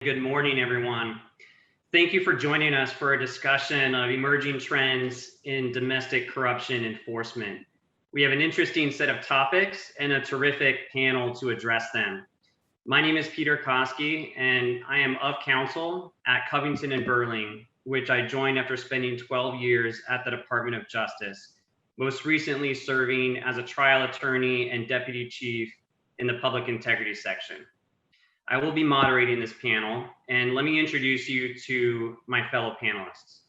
Good morning, everyone. Thank you for joining us for a discussion of emerging trends in domestic corruption enforcement. We have an interesting set of topics and a terrific panel to address them. My name is Peter Koski, and I am of counsel at Covington Burling, which I joined after spending 12 years at the Department of Justice, most recently serving as a trial attorney and deputy chief in the public integrity section. I will be moderating this panel, and let me introduce you to my fellow panelists.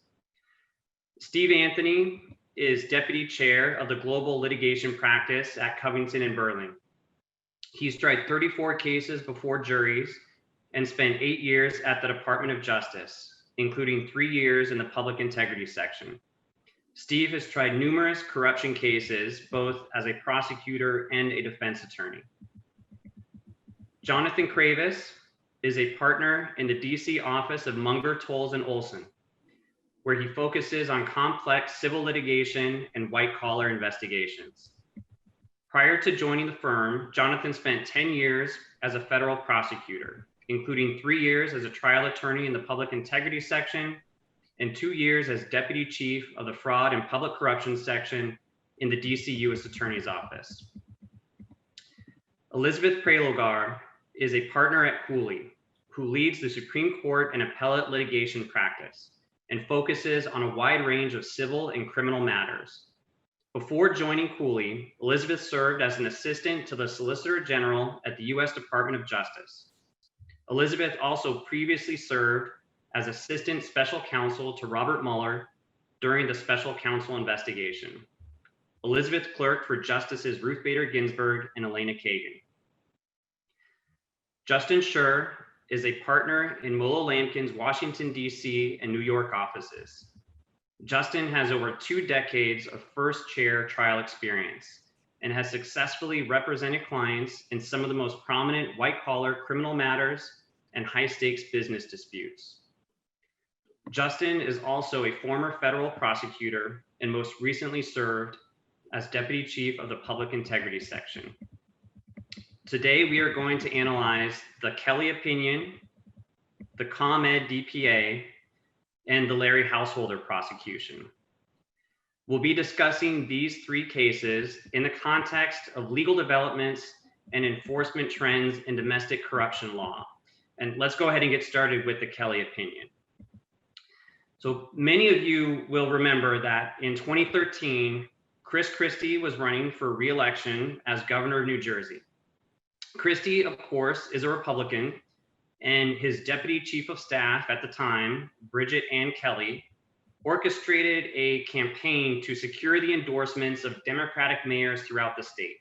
Steve Anthony is Deputy Chair of the Global Litigation Practice at Covington Burling. He's tried 34 cases before juries and spent 8 years at the Department of Justice, including 3 years in the public integrity section. Steve has tried numerous corruption cases, both as a prosecutor and a defense attorney. Jonathan Kravis is a partner in the DC office of Munger, Tolles & Olson, where he focuses on complex civil litigation and white-collar investigations. Prior to joining the firm, Jonathan spent 10 years as a federal prosecutor, including 3 years as a trial attorney in the public integrity section and 2 years as deputy chief of the fraud and public corruption section in the DC U.S. Attorney's Office. Elizabeth Prelogar is a partner at Cooley, who leads the Supreme Court and appellate litigation practice and focuses on a wide range of civil and criminal matters. Before joining Cooley, Elizabeth served as an assistant to the Solicitor General at the U.S. Department of Justice. Elizabeth also previously served as assistant special counsel to Robert Mueller during the special counsel investigation. Elizabeth clerked for Justices Ruth Bader Ginsburg and Elena Kagan. Justin Shur is a partner in MoloLamken's Washington, D.C. and New York offices. Justin has over 2 decades of first chair trial experience and has successfully represented clients in some of the most prominent white-collar criminal matters and high-stakes business disputes. Justin is also a former federal prosecutor and most recently served as deputy chief of the public integrity section. Today, we are going to analyze the Kelly opinion, the ComEd Dpa, and the Larry Householder prosecution. We'll be discussing these 3 cases in the context of legal developments and enforcement trends in domestic corruption law. And let's go ahead and get started with the Kelly opinion. So many of you will remember that in 2013, Chris Christie was running for re-election as governor of New Jersey. Christie, of course, is a Republican, and his deputy chief of staff at the time, Bridget Ann Kelly, orchestrated a campaign to secure the endorsements of Democratic mayors throughout the state.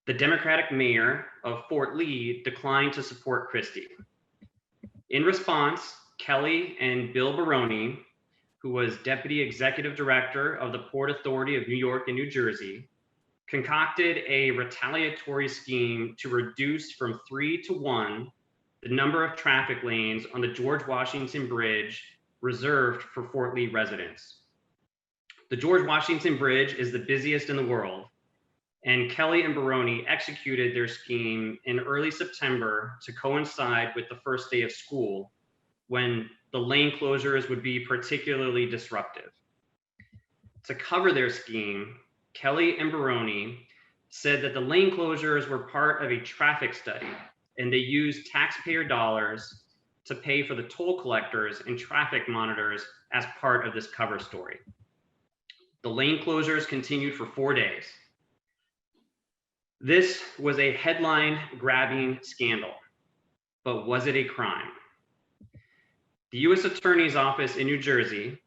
The Democratic mayor of Fort Lee declined to support Christie. In response, Kelly and Bill Baroni, who was deputy executive director of the Port Authority of New York and New Jersey, concocted a retaliatory scheme to reduce from 3 to 1 the number of traffic lanes on the George Washington Bridge reserved for Fort Lee residents. The George Washington Bridge is the busiest in the world, and Kelly and Baroni executed their scheme in early September to coincide with the first day of school, when the lane closures would be particularly disruptive. To cover their scheme, Kelly and Baroni said that the lane closures were part of a traffic study, and they used taxpayer dollars to pay for the toll collectors and traffic monitors as part of this cover story. The lane closures continued for 4 days. This was a headline-grabbing scandal, but was it a crime? The U.S. Attorney's Office in New Jersey,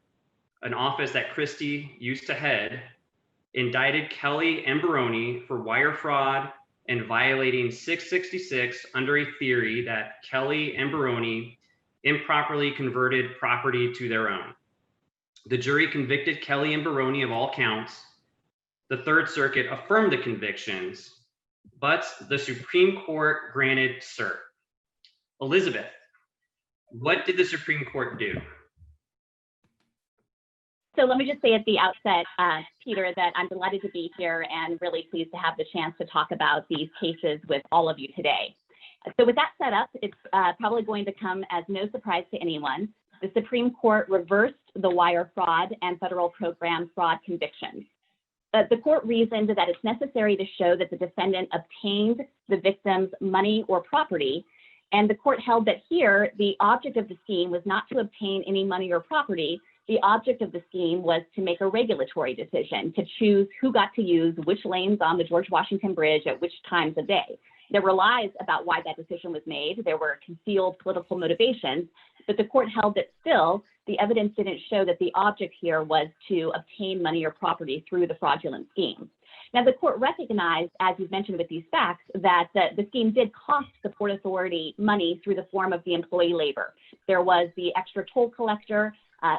an office that Christie used to head, indicted Kelly and Baroni for wire fraud and violating 666 under a theory that Kelly and Baroni improperly converted property to their own. The jury convicted Kelly and Baroni of all counts. The Third Circuit affirmed the convictions, but the Supreme Court granted cert. Elizabeth, what did the Supreme Court do? So let me just say at the outset, Peter, that I'm delighted to be here and really pleased to have the chance to talk about these cases with all of you today. So with that set up, it's probably going to come as no surprise to anyone. The Supreme Court reversed the wire fraud and federal program fraud convictions. The court reasoned that it's necessary to show that the defendant obtained the victim's money or property, and the court held that here, the object of the scheme was not to obtain any money or property. The object of the scheme was to make a regulatory decision, to choose who got to use which lanes on the George Washington Bridge at which times of day. There were lies about why that decision was made. There were concealed political motivations, but the court held that still the evidence didn't show that the object here was to obtain money or property through the fraudulent scheme. Now, the court recognized, as you've mentioned with these facts, that the scheme did cost the Port Authority money through the form of the employee labor. There was the extra toll collector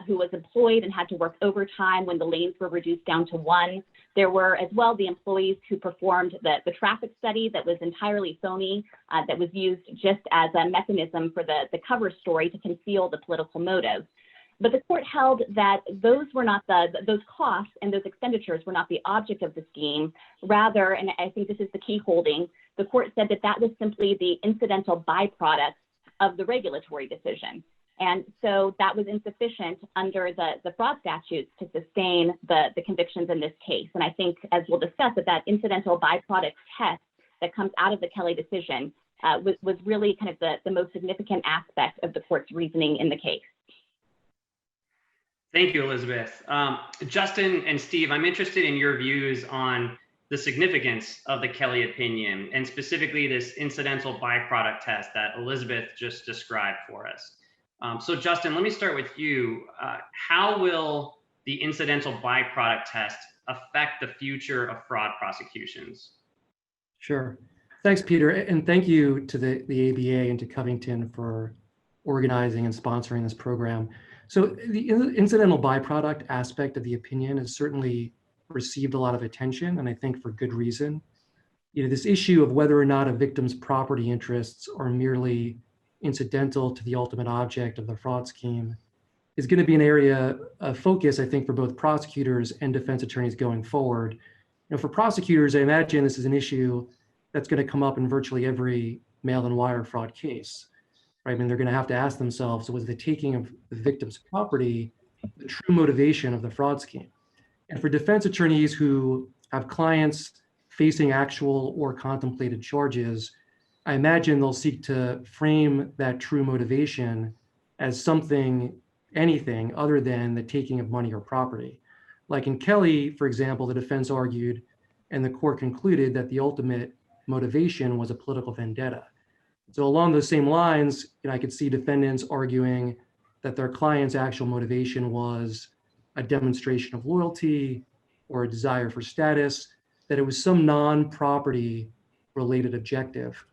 who was employed and had to work overtime when the lanes were reduced down to one. There were as well the employees who performed the traffic study that was entirely phony, that was used just as a mechanism for the cover story to conceal the political motive. But the court held that those were not those costs and those expenditures were not the object of the scheme. Rather, and I think this is the key holding, the court said that that was simply the incidental byproduct of the regulatory decision. And so that was insufficient under the fraud statutes to sustain the convictions in this case. And I think, as we'll discuss, that incidental byproduct test that comes out of the Kelly decision was really kind of the most significant aspect of the court's reasoning in the case. Thank you, Elizabeth. Justin and Steve, I'm interested in your views on the significance of the Kelly opinion and specifically this incidental byproduct test that Elizabeth just described for us. So Justin, let me start with you. How will the incidental byproduct test affect the future of fraud prosecutions? Sure. Thanks, Peter. And thank you to the ABA and to Covington for organizing and sponsoring this program. So the incidental byproduct aspect of the opinion has certainly received a lot of attention, and I think for good reason. This issue of whether or not a victim's property interests are merely incidental to the ultimate object of the fraud scheme is going to be an area of focus, I think, for both prosecutors and defense attorneys going forward. For prosecutors, I imagine this is an issue that's going to come up in virtually every mail-in wire fraud case. Right? I mean, they're going to have to ask themselves, was the taking of the victim's property the true motivation of the fraud scheme? And for defense attorneys who have clients facing actual or contemplated charges, I imagine they'll seek to frame that true motivation as anything other than the taking of money or property. Like in Kelly, for example, the defense argued and the court concluded that the ultimate motivation was a political vendetta. So along those same lines, I could see defendants arguing that their client's actual motivation was a demonstration of loyalty or a desire for status, that it was some non-property related objective.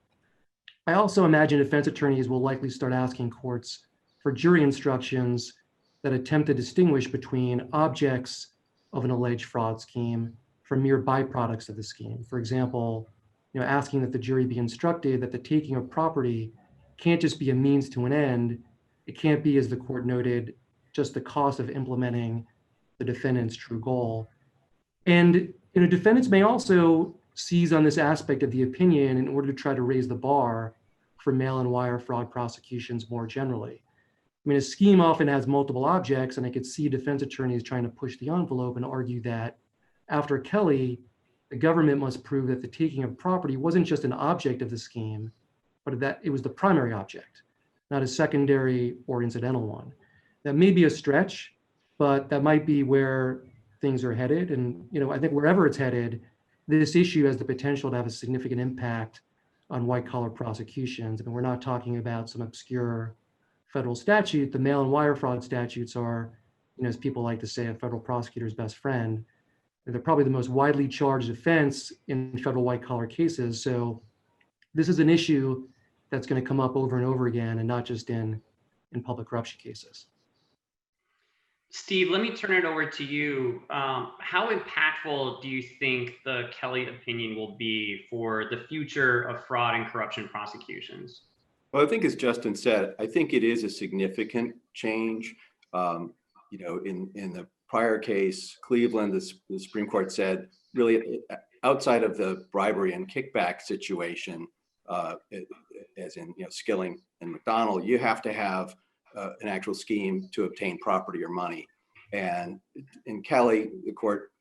I also imagine defense attorneys will likely start asking courts for jury instructions that attempt to distinguish between objects of an alleged fraud scheme from mere byproducts of the scheme. For example, asking that the jury be instructed that the taking of property can't just be a means to an end. It can't be, as the court noted, just the cost of implementing the defendant's true goal. And defendants may also seize on this aspect of the opinion in order to try to raise the bar for mail-in wire fraud prosecutions more generally. I mean, a scheme often has multiple objects, and I could see defense attorneys trying to push the envelope and argue that after Kelly, the government must prove that the taking of property wasn't just an object of the scheme, but that it was the primary object, not a secondary or incidental one. That may be a stretch, but that might be where things are headed. And I think wherever it's headed, this issue has the potential to have a significant impact on white-collar prosecutions. I mean, we're not talking about some obscure federal statute. The mail-in wire fraud statutes are, as people like to say, a federal prosecutor's best friend. They're probably the most widely charged offense in federal white-collar cases. So this is an issue that's going to come up over and over again, and not just in public corruption cases. Steve, let me turn it over to you. How impactful do you think the Kelly opinion will be for the future of fraud and corruption prosecutions? Well, I think, as Justin said, I think it is a significant change. In the prior case, Cleveland, the Supreme Court said, really outside of the bribery and kickback situation, as in Skilling and McDonald, you have to have an actual scheme to obtain property or money. And in Kelly, the court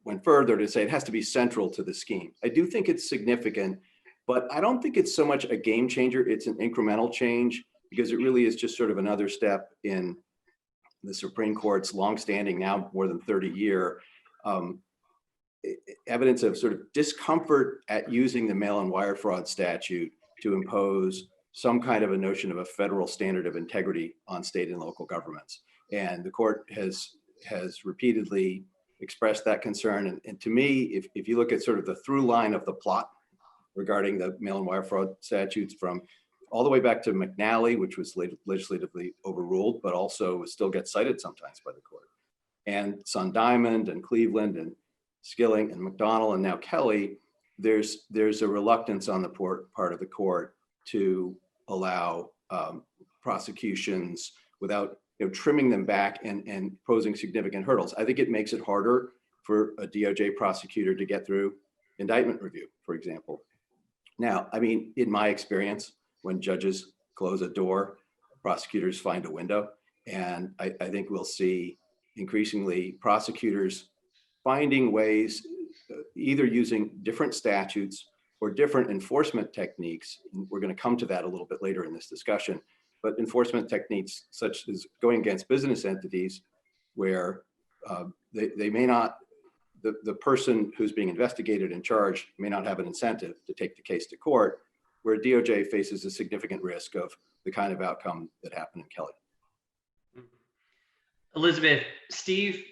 went further to say it has to be central to the scheme. I do think it's significant, but I don't think it's so much a game changer. It's an incremental change because it really is just sort of another step in the Supreme Court's longstanding, now more than 30-year evidence of sort of discomfort at using the mail-in wire fraud statute to impose some kind of a notion of a federal standard of integrity on state and local governments. And the court has repeatedly expressed that concern. And to me, if you look at sort of the through line of the plot regarding the mail-in wire fraud statutes from all the way back to McNally, which was legislatively overruled, but also still gets cited sometimes by the court, and Sun Diamond and Cleveland and Skilling and McDonald and now Kelly, there's a reluctance on the part of the court to allow prosecutions without trimming them back and posing significant hurdles. I think it makes it harder for a DOJ prosecutor to get through indictment review, for example. Now, I mean, in my experience, when judges close a door, prosecutors find a window. And I think we'll see increasingly prosecutors finding ways, either using different statutes or different enforcement techniques. And we're going to come to that a little bit later in this discussion, but enforcement techniques such as going against business entities where they may not, the person who's being investigated and charged may not have an incentive to take the case to court, where DOJ faces a significant risk of the kind of outcome that happened in Kelly. Elizabeth, Steve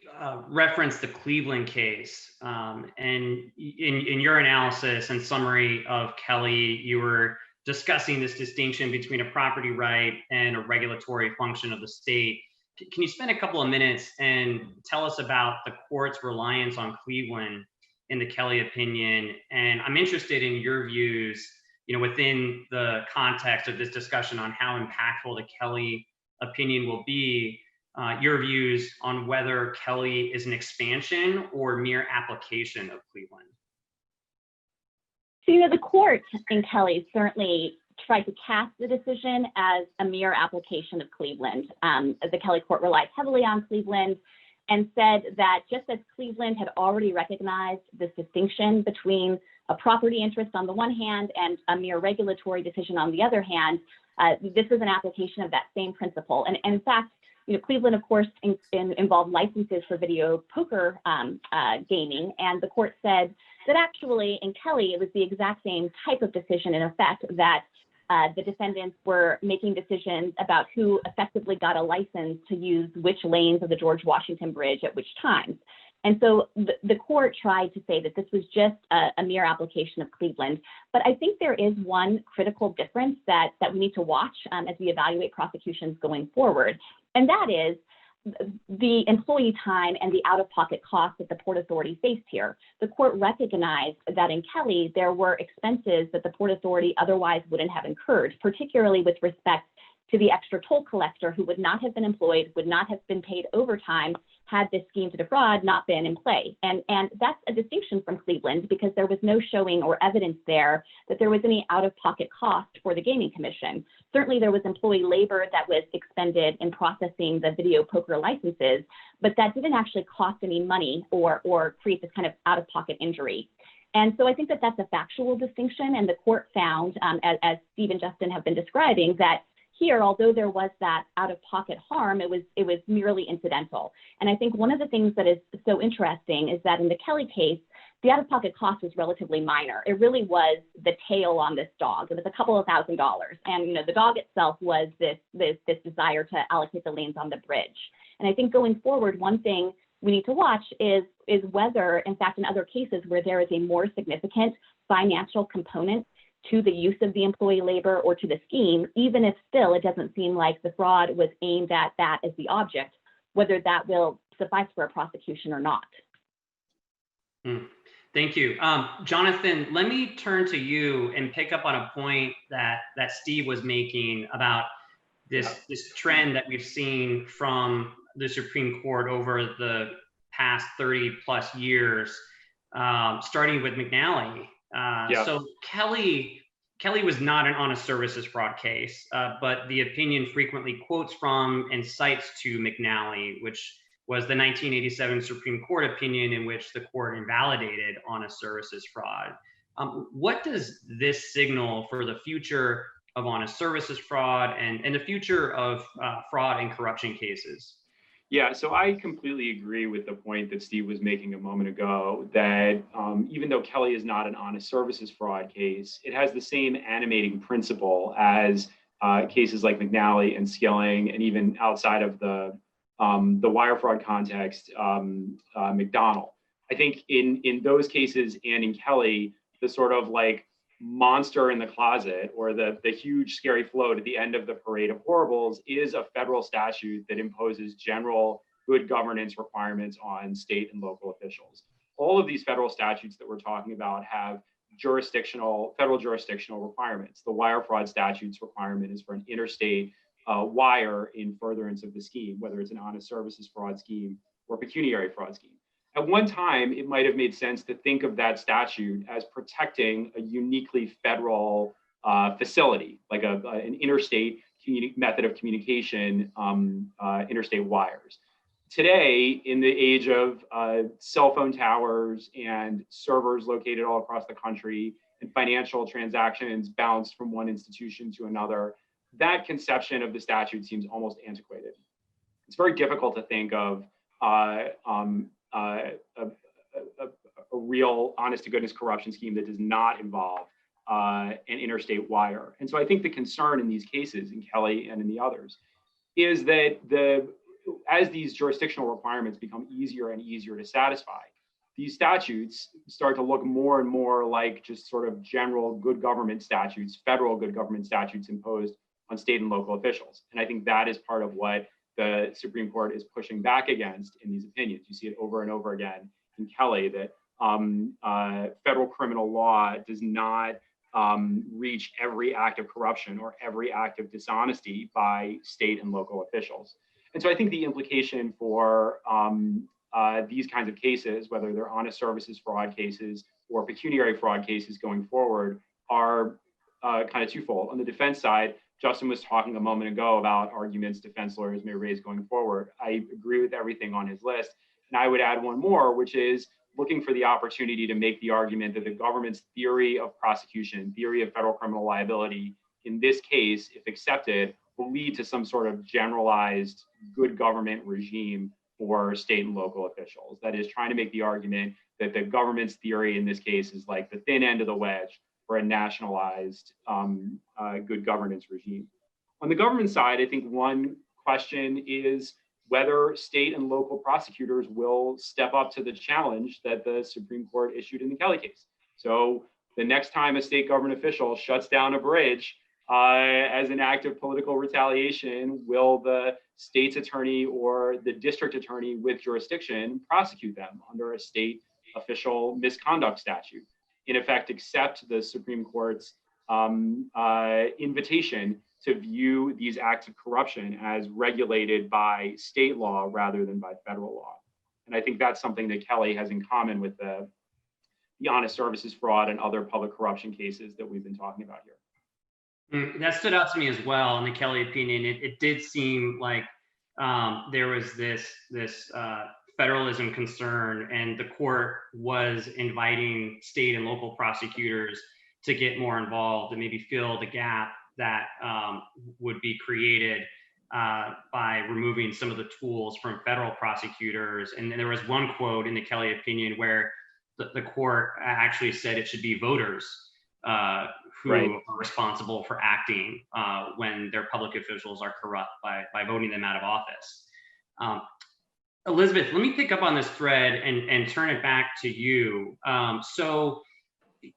referenced the Cleveland case, and in your analysis and summary of Kelly, you were discussing this distinction between a property right and a regulatory function of the state. Can you spend a couple of minutes and tell us about the court's reliance on Cleveland in the Kelly opinion? And I'm interested in your views, within the context of this discussion on how impactful the Kelly opinion will be, your views on whether Kelly is an expansion or mere application of Cleveland. So, the court in Kelly certainly tried to cast the decision as a mere application of Cleveland. The Kelly court relied heavily on Cleveland and said that just as Cleveland had already recognized this distinction between a property interest on the one hand and a mere regulatory decision on the other hand, this is an application of that same principle. And in fact, Cleveland, of course, involved licenses for video poker gaming, and the court said that actually in Kelly, it was the exact same type of decision in effect, that the defendants were making decisions about who effectively got a license to use which lanes of the George Washington Bridge at which times. And so the court tried to say that this was just a mere application of Cleveland. But I think there is one critical difference that we need to watch as we evaluate prosecutions going forward. And that is the employee time and the out-of-pocket costs that the Port Authority faced here. The court recognized that in Kelly, there were expenses that the Port Authority otherwise wouldn't have incurred, particularly with respect to the extra toll collector who would not have been employed, would not have been paid overtime had this scheme to defraud not been in play. And that's a distinction from Cleveland because there was no showing or evidence there that there was any out-of-pocket cost for the Gaming Commission. Certainly there was employee labor that was expended in processing the video poker licenses, but that didn't actually cost any money or create this kind of out-of-pocket injury. And so I think that that's a factual distinction, and the court found, as Steve and Justin have been describing, that here, although there was that out-of-pocket harm, it was merely incidental. And I think one of the things that is so interesting is that in the Kelly case, the out-of-pocket cost was relatively minor. It really was the tail on this dog. It was a couple of $1,000s. And the dog itself was this desire to allocate the lanes on the bridge. And I think going forward, one thing we need to watch is whether, in fact, in other cases where there is a more significant financial component to the use of the employee labor or to the scheme, even if still it doesn't seem like the fraud was aimed at that as the object, whether that will suffice for a prosecution or not. Thank you. Jonathan, let me turn to you and pick up on a point that Steve was making about this trend that we've seen from the Supreme Court over the past 30 plus years, starting with McNally. So Kelly Kelly was not an honest services fraud case, but the opinion frequently quotes from and cites to McNally, which was the 1987 Supreme Court opinion in which the court invalidated honest services fraud. What does this signal for the future of honest services fraud and the future of fraud and corruption cases? Yeah, so I completely agree with the point that Steve was making a moment ago, that even though Kelly is not an honest services fraud case, it has the same animating principle as cases like McNally and Skilling, and even outside of the wire fraud context, McDonald. I think in those cases and in Kelly, the sort of like monster in the closet, or the huge scary float at the end of the parade of horribles, is a federal statute that imposes general good governance requirements on state and local officials. All of these federal statutes that we're talking about have federal jurisdictional requirements. The wire fraud statute's requirement is for an interstate wire in furtherance of the scheme, whether it's an honest services fraud scheme or pecuniary fraud scheme. At one time, it might have made sense to think of that statute as protecting a uniquely federal facility, like an interstate method of communication, interstate wires. Today, in the age of cell phone towers and servers located all across the country and financial transactions bounced from one institution to another, that conception of the statute seems almost antiquated. It's very difficult to think of a real honest to goodness corruption scheme that does not involve an interstate wire. And so I think the concern in these cases, in Kelly and in the others, is that as these jurisdictional requirements become easier and easier to satisfy, these statutes start to look more and more like just sort of general good government statutes, federal good government statutes imposed on state and local officials. And I think that is part of what the Supreme Court is pushing back against in these opinions. You see it over and over again in Kelly, that federal criminal law does not reach every act of corruption or every act of dishonesty by state and local officials. And so I think the implication for these kinds of cases, whether they're honest services fraud cases or pecuniary fraud cases going forward, are kind of twofold. On the defense side, Justin was talking a moment ago about arguments defense lawyers may raise going forward. I agree with everything on his list. And I would add one more, which is looking for the opportunity to make the argument that the government's theory of prosecution, theory of federal criminal liability in this case, if accepted, will lead to some sort of generalized good government regime for state and local officials. That is, trying to make the argument that the government's theory in this case is like the thin end of the wedge for a nationalized good governance regime. On the government side, I think one question is whether state and local prosecutors will step up to the challenge that the Supreme Court issued in the Kelly case. So the next time a state government official shuts down a bridge as an act of political retaliation, will the state's attorney or the district attorney with jurisdiction prosecute them under a state official misconduct statute? In effect, accept the Supreme Court's invitation to view these acts of corruption as regulated by state law rather than by federal law. And I think that's something that Kelly has in common with the honest services fraud and other public corruption cases that we've been talking about here. That stood out to me as well in the Kelly opinion. It did seem like there was this federalism concern, and the court was inviting state and local prosecutors to get more involved and maybe fill the gap that would be created by removing some of the tools from federal prosecutors. And there was one quote in the Kelly opinion where the court actually said it should be voters who are responsible for acting when their public officials are corrupt by voting them out of office. Elizabeth, let me pick up on this thread and turn it back to you. So,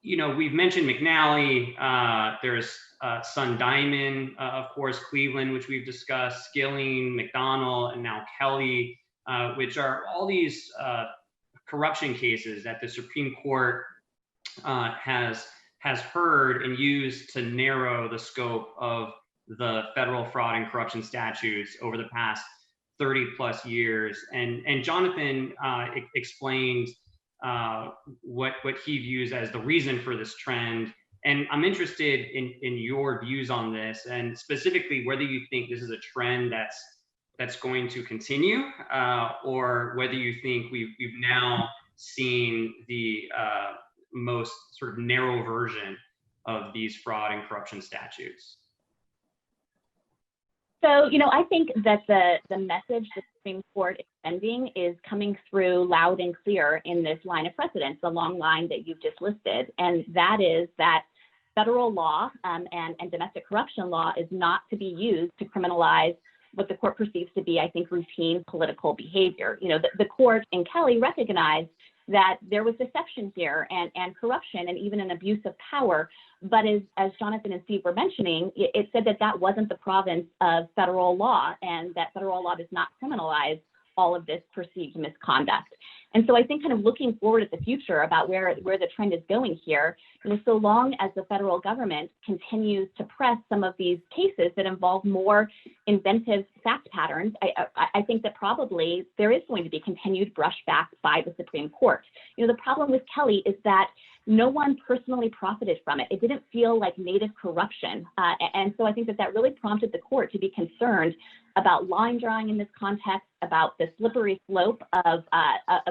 you know, we've mentioned McNally, there's Sun Diamond, of course, Cleveland, which we've discussed, Skilling, McDonald, and now Kelly, which are all these corruption cases that the Supreme Court has heard and used to narrow the scope of the federal fraud and corruption statutes over the past 30 plus years. And Jonathan explained what he views as the reason for this trend And I'm interested in your views on this, and specifically whether you think this is a trend that's going to continue, or whether you think we've now seen the most sort of narrow version of these fraud and corruption statutes. So, I think that the message the Supreme Court is sending is coming through loud and clear in this line of precedence, the long line that you've just listed. And that is that federal law and domestic corruption law is not to be used to criminalize what the court perceives to be, I think, routine political behavior. The court in Kelly recognized that there was deception here and corruption and even an abuse of power. But as Jonathan and Steve were mentioning, it said that wasn't the province of federal law, and that federal law does not criminalize all of this perceived misconduct. And so I think kind of looking forward at the future about where the trend is going here, so long as the federal government continues to press some of these cases that involve more inventive fact patterns, I think that probably there is going to be continued brushback by the Supreme Court. The problem with Kelly is that no one personally profited from it. It didn't feel like native corruption. And so I think that really prompted the court to be concerned about line drawing in this context, about the slippery slope of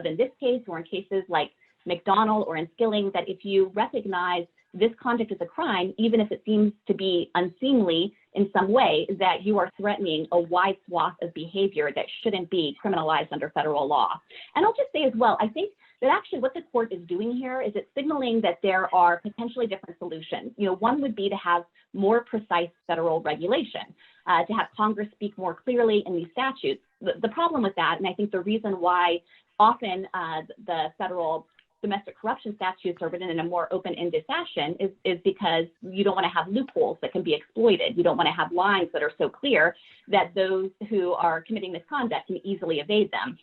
in this case, or in cases like McDonald or in Skilling, that if you recognize this conduct as a crime, even if it seems to be unseemly in some way, that you are threatening a wide swath of behavior that shouldn't be criminalized under federal law. And I'll just say as well, I think that actually what the court is doing here is it's signaling that there are potentially different solutions. One would be to have more precise federal regulation, to have Congress speak more clearly in these statutes. The problem with that, and I think the reason why often the federal domestic corruption statutes are written in a more open-ended fashion is because you don't want to have loopholes that can be exploited. You don't want to have lines that are so clear that those who are committing misconduct can easily evade them.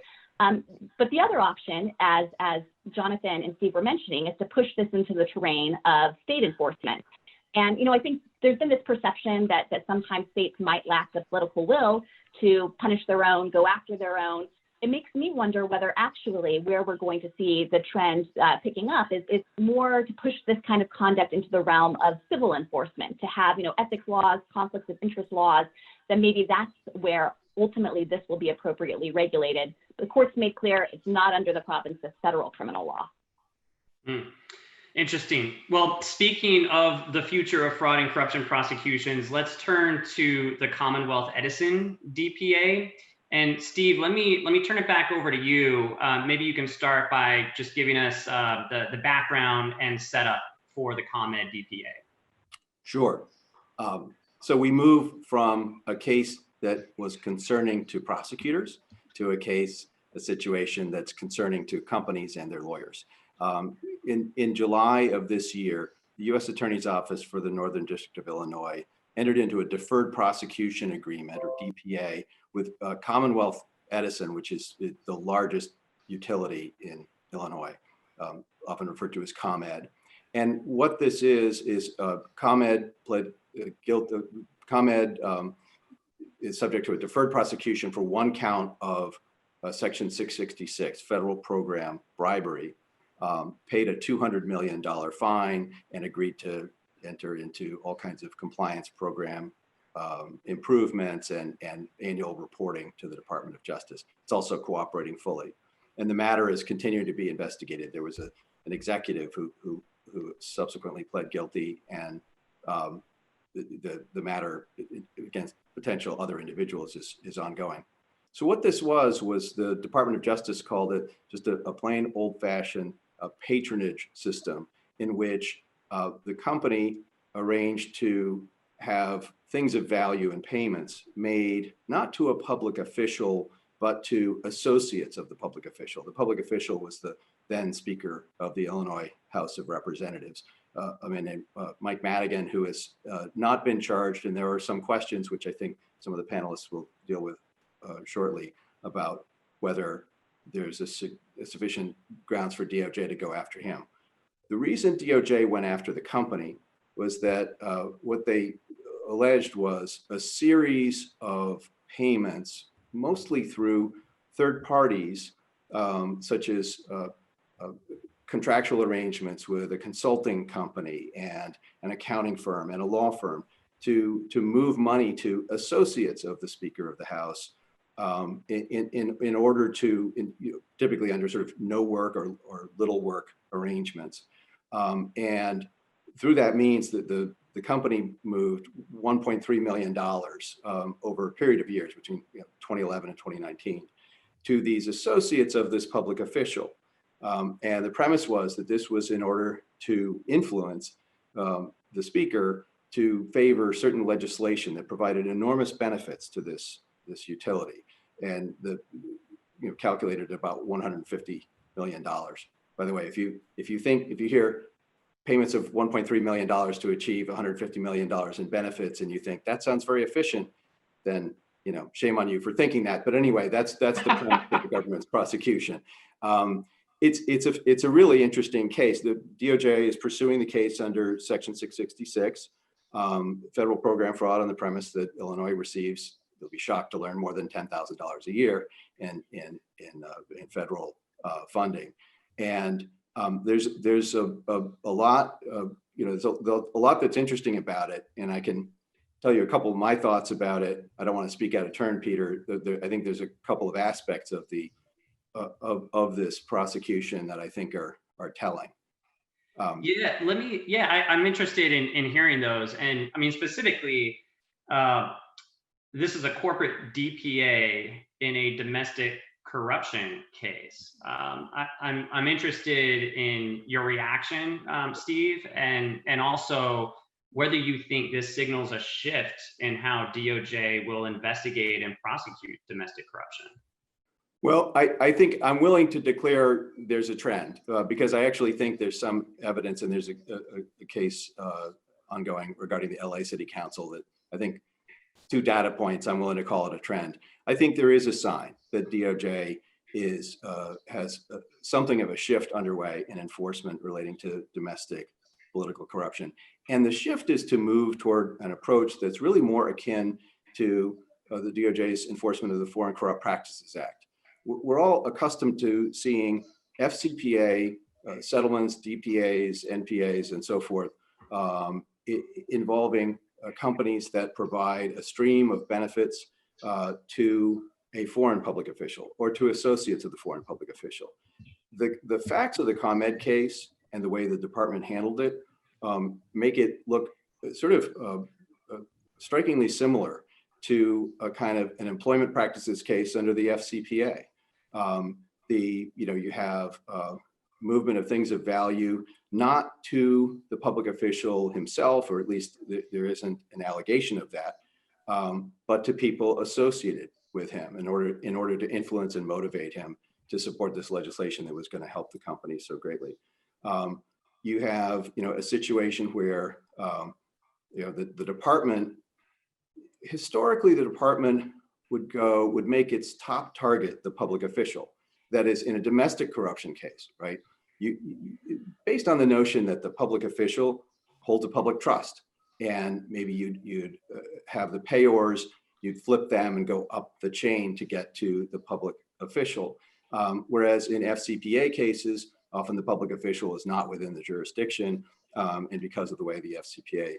But the other option, as Jonathan and Steve were mentioning, is to push this into the terrain of state enforcement. And, I think there's been this perception that sometimes states might lack the political will to punish their own, go after their own. It makes me wonder whether actually where we're going to see the trend picking up is more to push this kind of conduct into the realm of civil enforcement, to have, ethics laws, conflicts of interest laws, then maybe that's where ultimately this will be appropriately regulated. The court's made clear it's not under the province of federal criminal law. Interesting. Well, speaking of the future of fraud and corruption prosecutions, let's turn to the Commonwealth Edison Dpa. And Steve, let me turn it back over to you. Maybe you can start by just giving us the background and setup for the ComEd Dpa. Sure. So we move from a case that was concerning to prosecutors to a situation that's concerning to companies and their lawyers. In July of this year, the U.S. Attorney's Office for the Northern District of Illinois entered into a deferred prosecution agreement, or DPA, with Commonwealth Edison, which is the largest utility in Illinois, often referred to as ComEd. And what this is ComEd pled guilty. ComEd is subject to a deferred prosecution for one count of Section 666, federal program bribery, paid a $200 million fine, and agreed to enter into all kinds of compliance program improvements and annual reporting to the Department of Justice. It's also cooperating fully. And the matter is continuing to be investigated. There was an executive who subsequently pled guilty, and the matter against potential other individuals is ongoing. So what this was the Department of Justice called it just a plain old-fashioned patronage system in which the company arranged to have things of value and payments made not to a public official, but to associates of the public official. The public official was the then Speaker of the Illinois House of Representatives, a man named Mike Madigan, who has not been charged. And there are some questions, which I think some of the panelists will deal with shortly, about whether there's a sufficient grounds for DOJ to go after him. The reason DOJ went after the company was that what they alleged was a series of payments, mostly through third parties, such as contractual arrangements with a consulting company and an accounting firm and a law firm to move money to associates of the Speaker of the House in order to, typically under sort of no work or little work arrangements. And through that means that the company moved $1.3 million over a period of years between 2011 and 2019 to these associates of this public official. And the premise was that this was in order to influence the Speaker to favor certain legislation that provided enormous benefits to this utility, and calculated at about $150 million. By the way, if you hear payments of $1.3 million to achieve $150 million in benefits, and you think that sounds very efficient, then shame on you for thinking that. But anyway, that's the premise of the government's prosecution. It's a really interesting case. The DOJ is pursuing the case under Section 666, federal program fraud, on the premise that Illinois receives, you'll be shocked to learn, more than $10,000 a year in federal funding. And there's a lot of, there's a lot that's interesting about it, and I can tell you a couple of my thoughts about it. I don't want to speak out of turn, Peter. I think there's a couple of aspects of the of this prosecution that I think are telling. I'm interested in hearing those. And I mean, specifically, this is a corporate DPA in a domestic corruption case. I'm interested in your reaction, Steve, and also whether you think this signals a shift in how DOJ will investigate and prosecute domestic corruption. Well, I think I'm willing to declare there's a trend because I actually think there's some evidence, and there's a case ongoing regarding the LA City Council that I think 2 data points, I'm willing to call it a trend. I think there is a sign that DOJ has something of a shift underway in enforcement relating to domestic political corruption. And the shift is to move toward an approach that's really more akin to the DOJ's enforcement of the Foreign Corrupt Practices Act. We're all accustomed to seeing FCPA settlements, DPAs, NPAs, and so forth, involving companies that provide a stream of benefits to a foreign public official or to associates of the foreign public official. The facts of the ComEd case and the way the department handled it make it look sort of strikingly similar to a kind of an employment practices case under the FCPA. You have movement of things of value, not to the public official himself, or at least there isn't an allegation of that, but to people associated with him in order to influence and motivate him to support this legislation that was going to help the company so greatly. You have, a situation where, the department, historically, the department would make its top target the public official. That is, in a domestic corruption case, right? Based on the notion that the public official holds a public trust, and maybe you'd have the payors, you'd flip them and go up the chain to get to the public official. Whereas in FCPA cases, often the public official is not within the jurisdiction, and because of the way the FCPA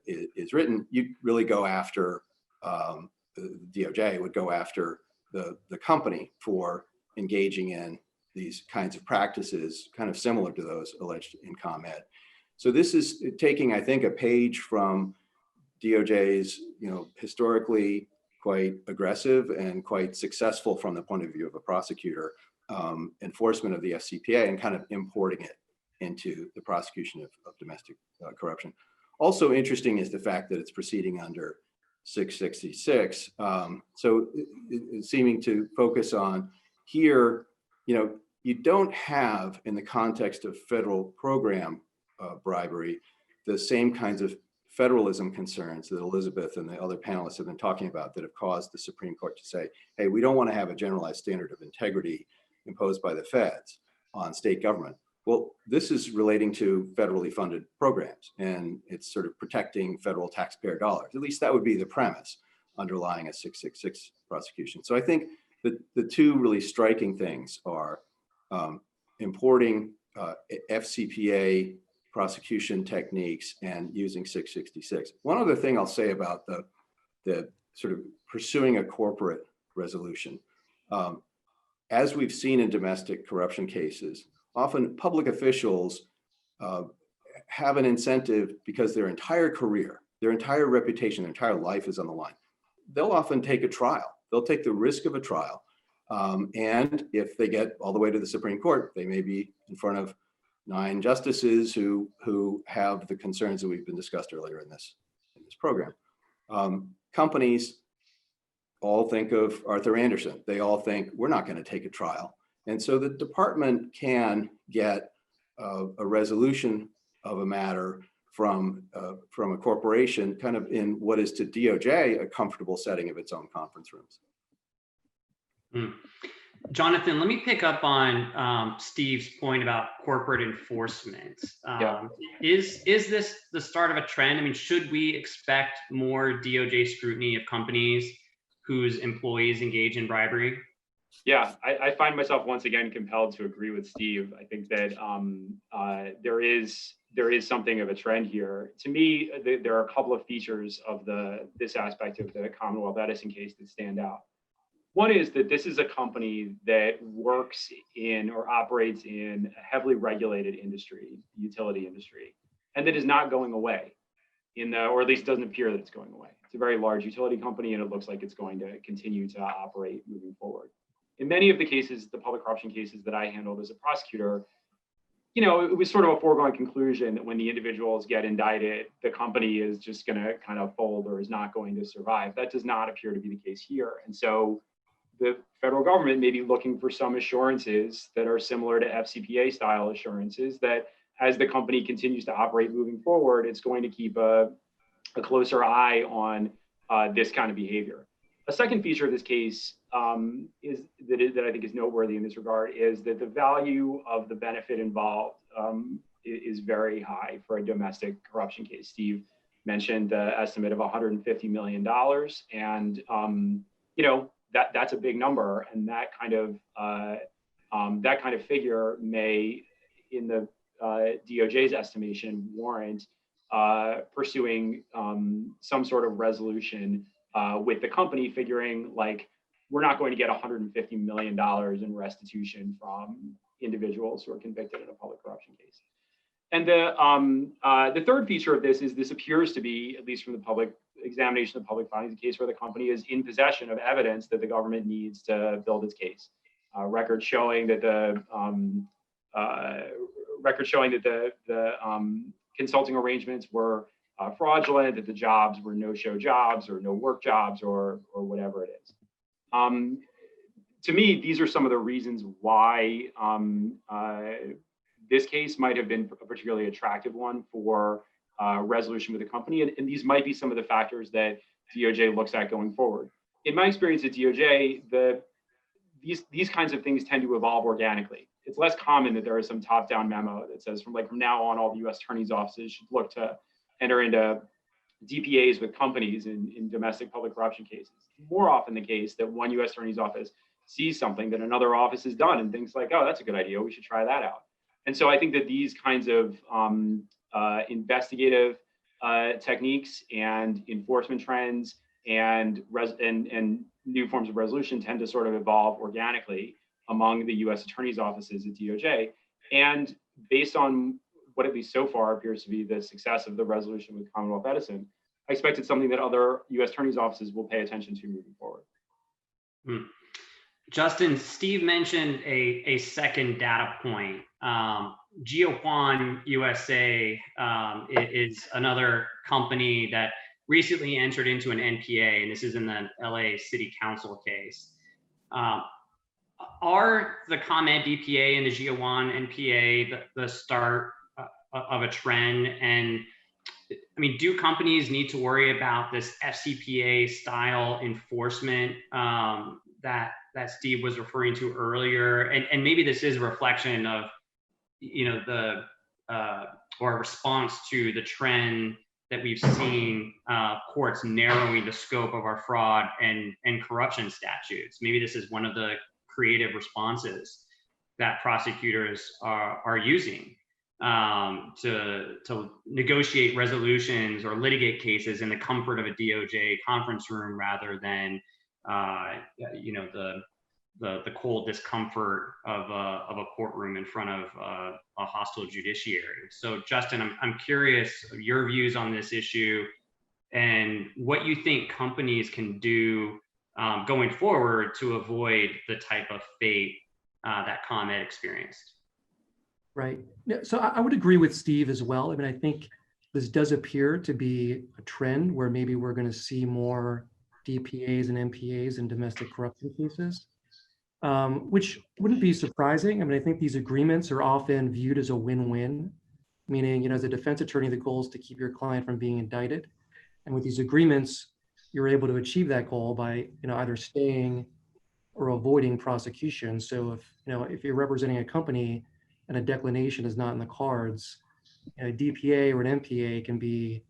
is written, you really go after, the DOJ would go after the company for engaging in these kinds of practices, kind of similar to those alleged in ComEd. So this is taking, I think, a page from DOJ's, historically quite aggressive and quite successful from the point of view of a prosecutor enforcement of the FCPA, and kind of importing it into the prosecution of domestic corruption. Also interesting is the fact that it's proceeding under 666. So seeming to focus on here, you don't have, in the context of federal program bribery, the same kinds of federalism concerns that Elizabeth and the other panelists have been talking about that have caused the Supreme Court to say, hey, we don't want to have a generalized standard of integrity imposed by the feds on state government. Well, this is relating to federally funded programs, and it's sort of protecting federal taxpayer dollars. At least that would be the premise underlying a 666 prosecution. So I think that the two really striking things are importing FCPA prosecution techniques and using 666. One other thing I'll say about the sort of pursuing a corporate resolution. As we've seen in domestic corruption cases, often public officials have an incentive because their entire career, their entire reputation, their entire life is on the line. They'll often take a trial. They'll take the risk of a trial. And if they get all the way to the Supreme Court, they may be in front of 9 justices who have the concerns that we've been discussed earlier in this program. Companies all think of Arthur Andersen. They all think we're not going to take a trial. And so the department can get a resolution of a matter from a corporation kind of in what is to DOJ a comfortable setting of its own conference rooms. Jonathan, let me pick up on Steve's point about corporate enforcement. Is this the start of a trend? I mean, should we expect more DOJ scrutiny of companies whose employees engage in bribery? Yeah, I find myself once again compelled to agree with Steve. I think that there is something of a trend here. To me, there are a couple of features of this aspect of the Commonwealth Edison case that stand out. One is that this is a company that works in or operates in a heavily regulated industry, utility industry, and that is not going away or at least doesn't appear that it's going away. It's a very large utility company, and it looks like it's going to continue to operate moving forward. In many of the cases, the public corruption cases that I handled as a prosecutor, it was sort of a foregone conclusion that when the individuals get indicted, the company is just going to kind of fold or is not going to survive. That does not appear to be the case here. And so the federal government may be looking for some assurances that are similar to FCPA-style assurances that as the company continues to operate moving forward, it's going to keep a closer eye on this kind of behavior. A second feature of this case that I think is noteworthy in this regard is that the value of the benefit involved is very high for a domestic corruption case. Steve mentioned the estimate of $150 million, and that's a big number, and that kind of figure may, in the DOJ's estimation, warrant pursuing some sort of resolution with the company, figuring like we're not going to get $150 million in restitution from individuals who are convicted in a public corruption case. And the third feature of this appears to be, at least from the public examination of public findings, a case where the company is in possession of evidence that the government needs to build its case. Records showing that the consulting arrangements were fraudulent, that the jobs were no-show jobs or no-work jobs or whatever it is. To me, these are some of the reasons why this case might have been a particularly attractive one for resolution with the company, and these might be some of the factors that DOJ looks at going forward. In my experience at DOJ, these kinds of things tend to evolve organically. It's less common that there is some top-down memo that says from now on, all the U.S. attorneys' offices should look to enter into DPAs with companies in domestic public corruption cases. More often the case that one U.S. attorney's office sees something that another office has done and thinks like, oh, that's a good idea, we should try that out. And so I think that these kinds of investigative techniques and enforcement trends and new forms of resolution tend to sort of evolve organically among the U.S. attorney's offices at DOJ. And based on what at least so far appears to be the success of the resolution with Commonwealth Edison, I expect it's something that other U.S. attorney's offices will pay attention to moving forward. Justin, Steve mentioned a second data point. Geojuan USA is another company that recently entered into an NPA, and this is in the LA City Council case. Are the ComEd DPA and the Geojuan NPA the start of a trend? And I mean, do companies need to worry about this FCPA-style enforcement that Steve was referring to earlier? And maybe this is a reflection of, or a response to the trend that we've seen courts narrowing the scope of our fraud and corruption statutes. Maybe this is one of the creative responses. that prosecutors are using to negotiate resolutions or litigate cases in the comfort of a DOJ conference room rather than the cold discomfort of a courtroom in front of a hostile judiciary. So Justin, I'm curious of your views on this issue and what you think companies can do going forward to avoid the type of fate that ComEd experienced. Right. So I would agree with Steve as well. I mean, I think this does appear to be a trend where maybe we're going to see more DPAs and MPAs in domestic corruption cases, which wouldn't be surprising. I mean, I think these agreements are often viewed as a win-win, meaning, as a defense attorney, the goal is to keep your client from being indicted. And with these agreements, you're able to achieve that goal by, either staying or avoiding prosecution. So if you're representing a company and a declination is not in the cards, a DPA or an MPA can be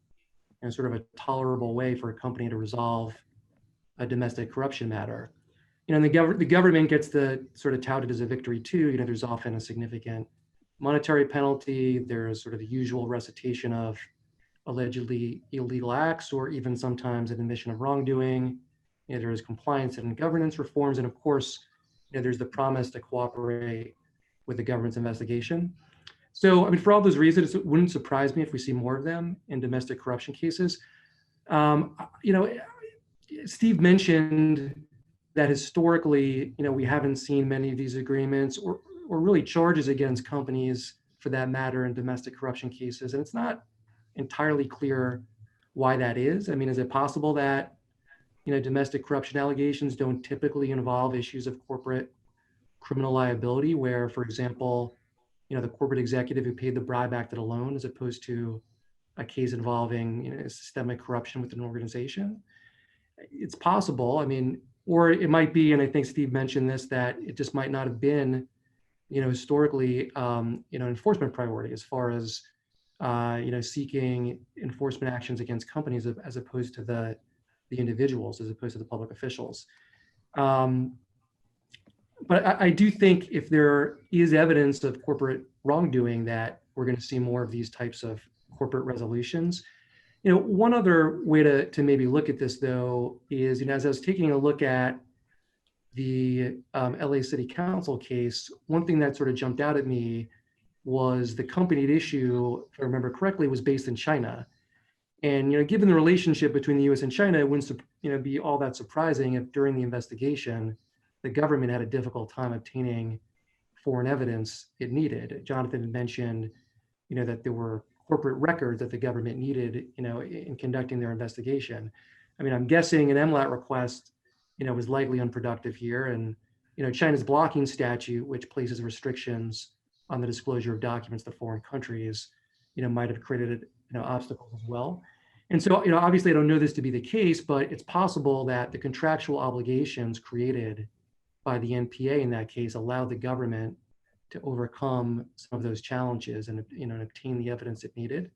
sort of a tolerable way for a company to resolve a domestic corruption matter. And the government gets the sort of touted as a victory too. There's often a significant monetary penalty. There's sort of the usual recitation of allegedly illegal acts, or even sometimes an admission of wrongdoing. There is compliance and governance reforms. And of course, there's the promise to cooperate with the government's investigation. So, I mean, for all those reasons, it wouldn't surprise me if we see more of them in domestic corruption cases. Steve mentioned that historically, we haven't seen many of these agreements or really charges against companies for that matter in domestic corruption cases. And it's not entirely clear why that is. I mean, is it possible that, domestic corruption allegations don't typically involve issues of corporate criminal liability where, for example, the corporate executive who paid the bribe acted alone as opposed to a case involving systemic corruption within an organization? It's possible. I mean, or it might be, and I think Steve mentioned this, that it just might not have been, historically, enforcement priority as far as, seeking enforcement actions against companies as opposed to the individuals, as opposed to the public officials. But I do think if there is evidence of corporate wrongdoing, that we're going to see more of these types of corporate resolutions. One other way to maybe look at this, though, is, as I was taking a look at the LA City Council case, one thing that sort of jumped out at me was the company at issue, if I remember correctly, was based in China. And, given the relationship between the US and China, it wouldn't, be all that surprising if during the investigation, the government had a difficult time obtaining foreign evidence it needed. Jonathan had mentioned, that there were corporate records that the government needed, in conducting their investigation. I mean, I'm guessing an MLAT request, was likely unproductive here. And, China's blocking statute, which places restrictions on the disclosure of documents to foreign countries, might have created, obstacles as well. And so, obviously I don't know this to be the case, but it's possible that the contractual obligations created by the NPA in that case allowed the government to overcome some of those challenges and, obtain the evidence it needed.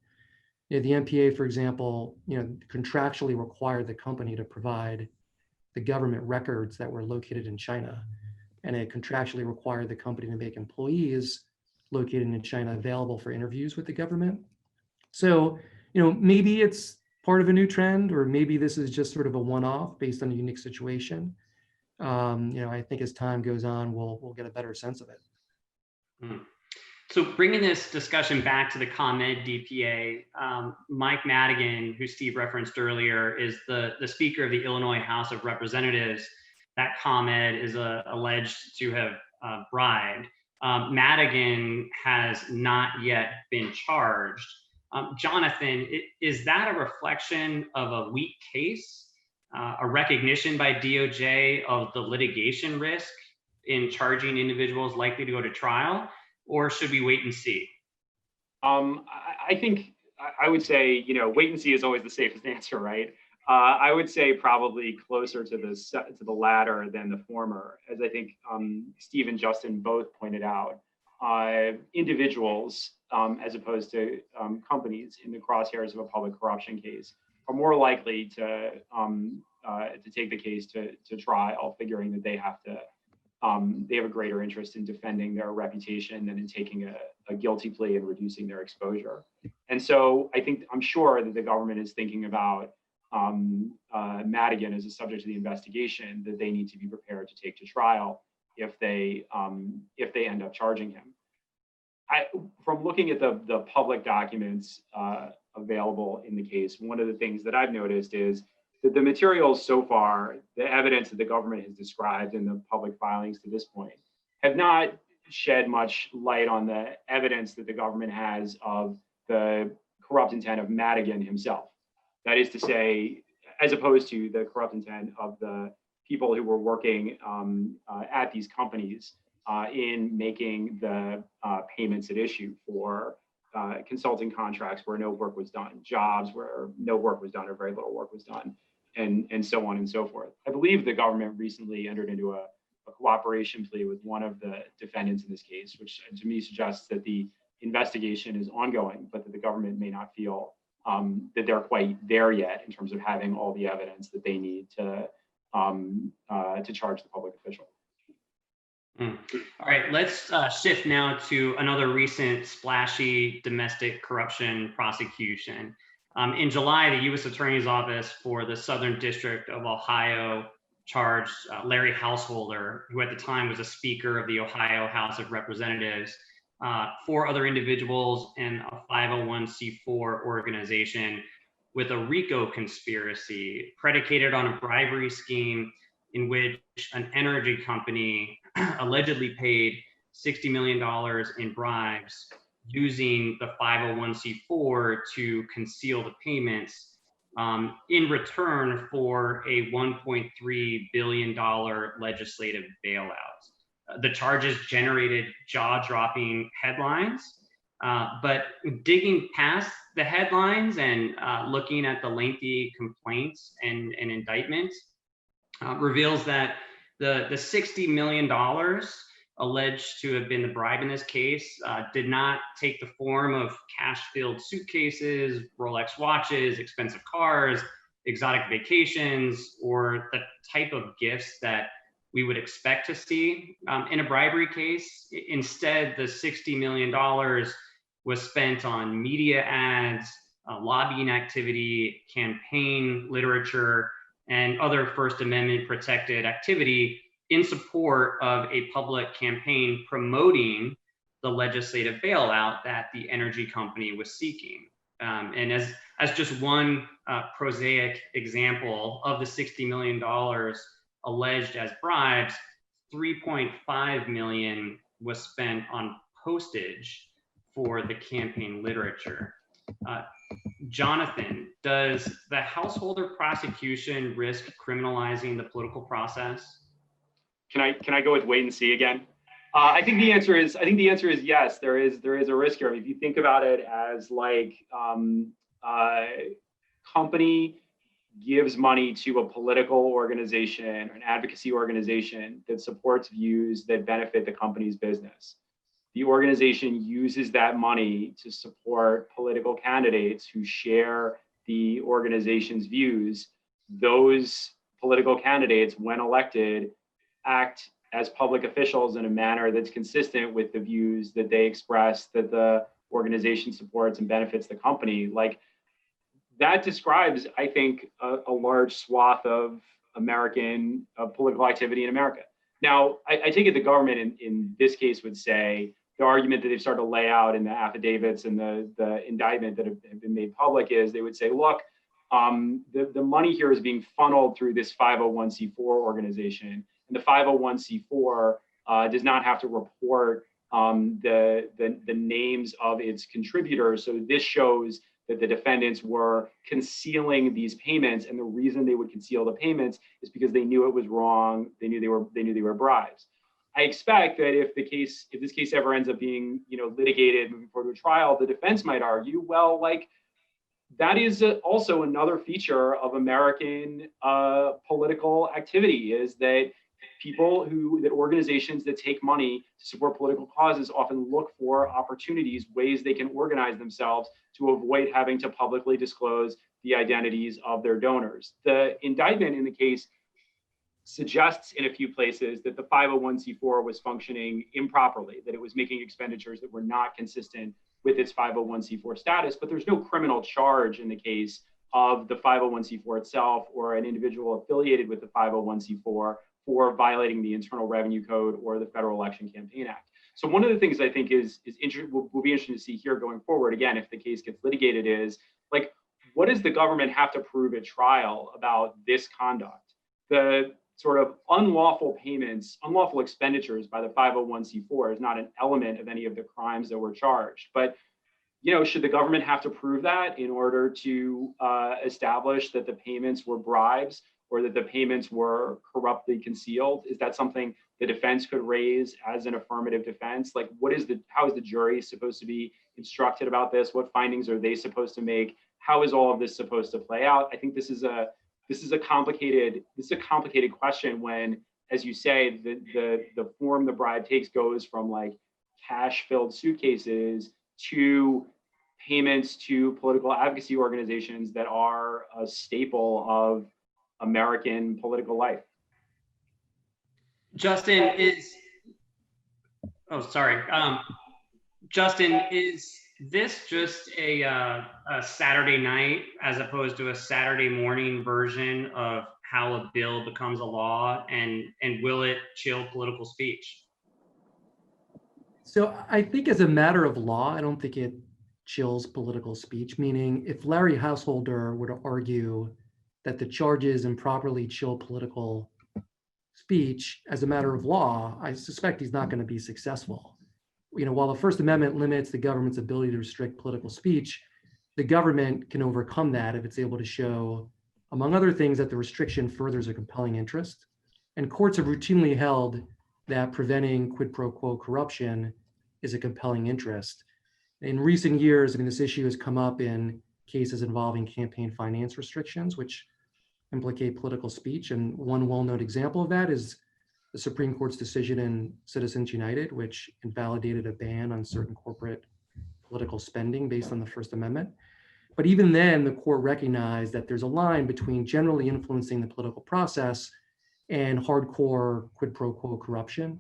The NPA, for example, contractually required the company to provide the government records that were located in China. And it contractually required the company to make employees located in China available for interviews with the government. So, maybe it's part of a new trend, or maybe this is just sort of a one-off based on a unique situation. I think as time goes on, we'll get a better sense of it. So bringing this discussion back to the ComEd DPA, Mike Madigan, who Steve referenced earlier, is the Speaker of the Illinois House of Representatives that ComEd is alleged to have bribed. Madigan has not yet been charged. Jonathan, is that a reflection of a weak case, a recognition by DOJ of the litigation risk in charging individuals likely to go to trial, or should we wait and see? I think I would say, wait and see is always the safest answer, right? I would say probably closer to the latter than the former, as I think Steve and Justin both pointed out. Individuals, as opposed to companies in the crosshairs of a public corruption case, are more likely to take the case to trial, figuring that they have to they have a greater interest in defending their reputation than in taking a guilty plea and reducing their exposure. And so I'm sure that the government is thinking about Madigan as a subject of the investigation that they need to be prepared to take to trial if they end up charging him. From looking at the public documents available in the case, one of the things that I've noticed is that the materials so far, the evidence that the government has described in the public filings to this point, have not shed much light on the evidence that the government has of the corrupt intent of Madigan himself. That is to say, as opposed to the corrupt intent of the people who were working at these companies in making the payments at issue for consulting contracts where no work was done, jobs where no work was done or very little work was done, and so on and so forth. I believe the government recently entered into a cooperation plea with one of the defendants in this case, which to me suggests that the investigation is ongoing, but that the government may not feel that they're quite there yet in terms of having all the evidence that they need to charge the public official. All right, let's shift now to another recent splashy domestic corruption prosecution. In July, the U.S. Attorney's Office for the Southern District of Ohio charged Larry Householder, who at the time was a Speaker of the Ohio House of Representatives, 4 other individuals and a 501c4 organization with a RICO conspiracy predicated on a bribery scheme in which an energy company allegedly paid $60 million in bribes using the 501c4 to conceal the payments in return for a $1.3 billion legislative bailout. The charges generated jaw-dropping headlines, but digging past the headlines and looking at the lengthy complaints and indictments reveals that the $60 million alleged to have been the bribe in this case did not take the form of cash-filled suitcases, Rolex watches, expensive cars, exotic vacations, or the type of gifts that we would expect to see in a bribery case. Instead, the $60 million was spent on media ads, lobbying activity, campaign literature, and other First Amendment protected activity in support of a public campaign promoting the legislative bailout that the energy company was seeking. And as just one prosaic example of the $60 million alleged as bribes, $3.5 million was spent on postage for the campaign literature. Jonathan, does the Householder prosecution risk criminalizing the political process? Can I go with wait and see again? I think the answer is yes. There is a risk here. I mean, if you think about it as like company gives money to a political organization, an advocacy organization that supports views that benefit the company's business. The organization uses that money to support political candidates who share the organization's views. Those political candidates, when elected, act as public officials in a manner that's consistent with the views that they express, that the organization supports and benefits the company. Like, that describes, I think, a large swath of American political activity in America. Now, I take it the government in this case would say the argument that they've started to lay out in the affidavits and the indictment that have been made public is they would say, look, the money here is being funneled through this 501c4 organization, and the 501c4 does not have to report the names of its contributors. So this shows that the defendants were concealing these payments, and the reason they would conceal the payments is because they knew it was wrong. They knew they were bribes. I expect that if this case ever ends up being litigated moving forward to a trial, the defense might argue, well, like, that is also another feature of American political activity, is that organizations that take money to support political causes often look for opportunities, ways they can organize themselves to avoid having to publicly disclose the identities of their donors. The indictment in the case suggests in a few places that the 501c4 was functioning improperly, that it was making expenditures that were not consistent with its 501c4 status, but there's no criminal charge in the case of the 501c4 itself or an individual affiliated with the 501c4 for violating the Internal Revenue Code or the Federal Election Campaign Act. So one of the things I think will be interesting to see here going forward, again, if the case gets litigated, is like, what does the government have to prove at trial about this conduct? The sort of unlawful payments, unlawful expenditures by the 501c4 is not an element of any of the crimes that were charged. But, you know, should the government have to prove that in order to establish that the payments were bribes or that the payments were corruptly concealed? Is that something the defense could raise as an affirmative defense? Like, how is the jury supposed to be instructed about this? What findings are they supposed to make? How is all of this supposed to play out? I think this is a complicated question when, as you say, the form the bribe takes goes from like cash-filled suitcases to payments to political advocacy organizations that are a staple of American political life. Justin, Justin, is this just a Saturday night as opposed to a Saturday morning version of how a bill becomes a law, and will it chill political speech? So I think as a matter of law, I don't think it chills political speech, meaning if Larry Householder were to argue that the charges improperly chill political speech as a matter of law, I suspect he's not going to be successful. You know, while the First Amendment limits the government's ability to restrict political speech, the government can overcome that if it's able to show, among other things, that the restriction furthers a compelling interest. And courts have routinely held that preventing quid pro quo corruption is a compelling interest. In recent years, I mean, this issue has come up in cases involving campaign finance restrictions, which implicate political speech. And one well-known example of that is the Supreme Court's decision in Citizens United, which invalidated a ban on certain corporate political spending based on the First Amendment. But even then, the court recognized that there's a line between generally influencing the political process and hardcore quid pro quo corruption.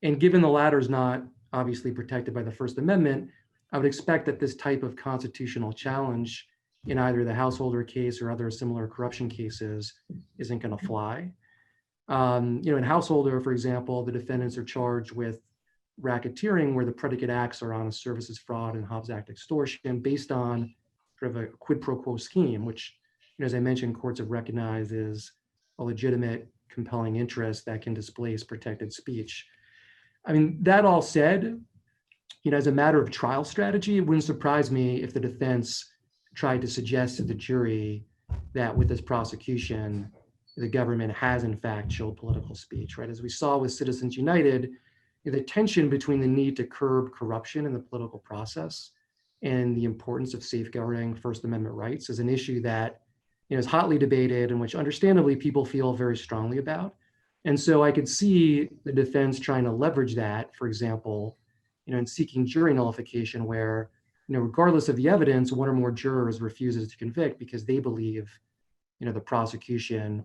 And given the latter is not obviously protected by the First Amendment, I would expect that this type of constitutional challenge in either the Householder case or other similar corruption cases isn't going to fly. You know, in Householder, for example, the defendants are charged with racketeering, where the predicate acts are honest services fraud and Hobbs Act extortion based on sort of a quid pro quo scheme, which, you know, as I mentioned, courts have recognized is a legitimate, compelling interest that can displace protected speech. I mean, that all said, you know, as a matter of trial strategy, it wouldn't surprise me if the defense tried to suggest to the jury that with this prosecution, the government has in fact chilled political speech, right? As we saw with Citizens United, the tension between the need to curb corruption in the political process and the importance of safeguarding First Amendment rights is an issue that, you know, is hotly debated and which understandably people feel very strongly about. And so I could see the defense trying to leverage that, for example, you know, in seeking jury nullification where, you know, regardless of the evidence, one or more jurors refuses to convict because they believe, you know, the prosecution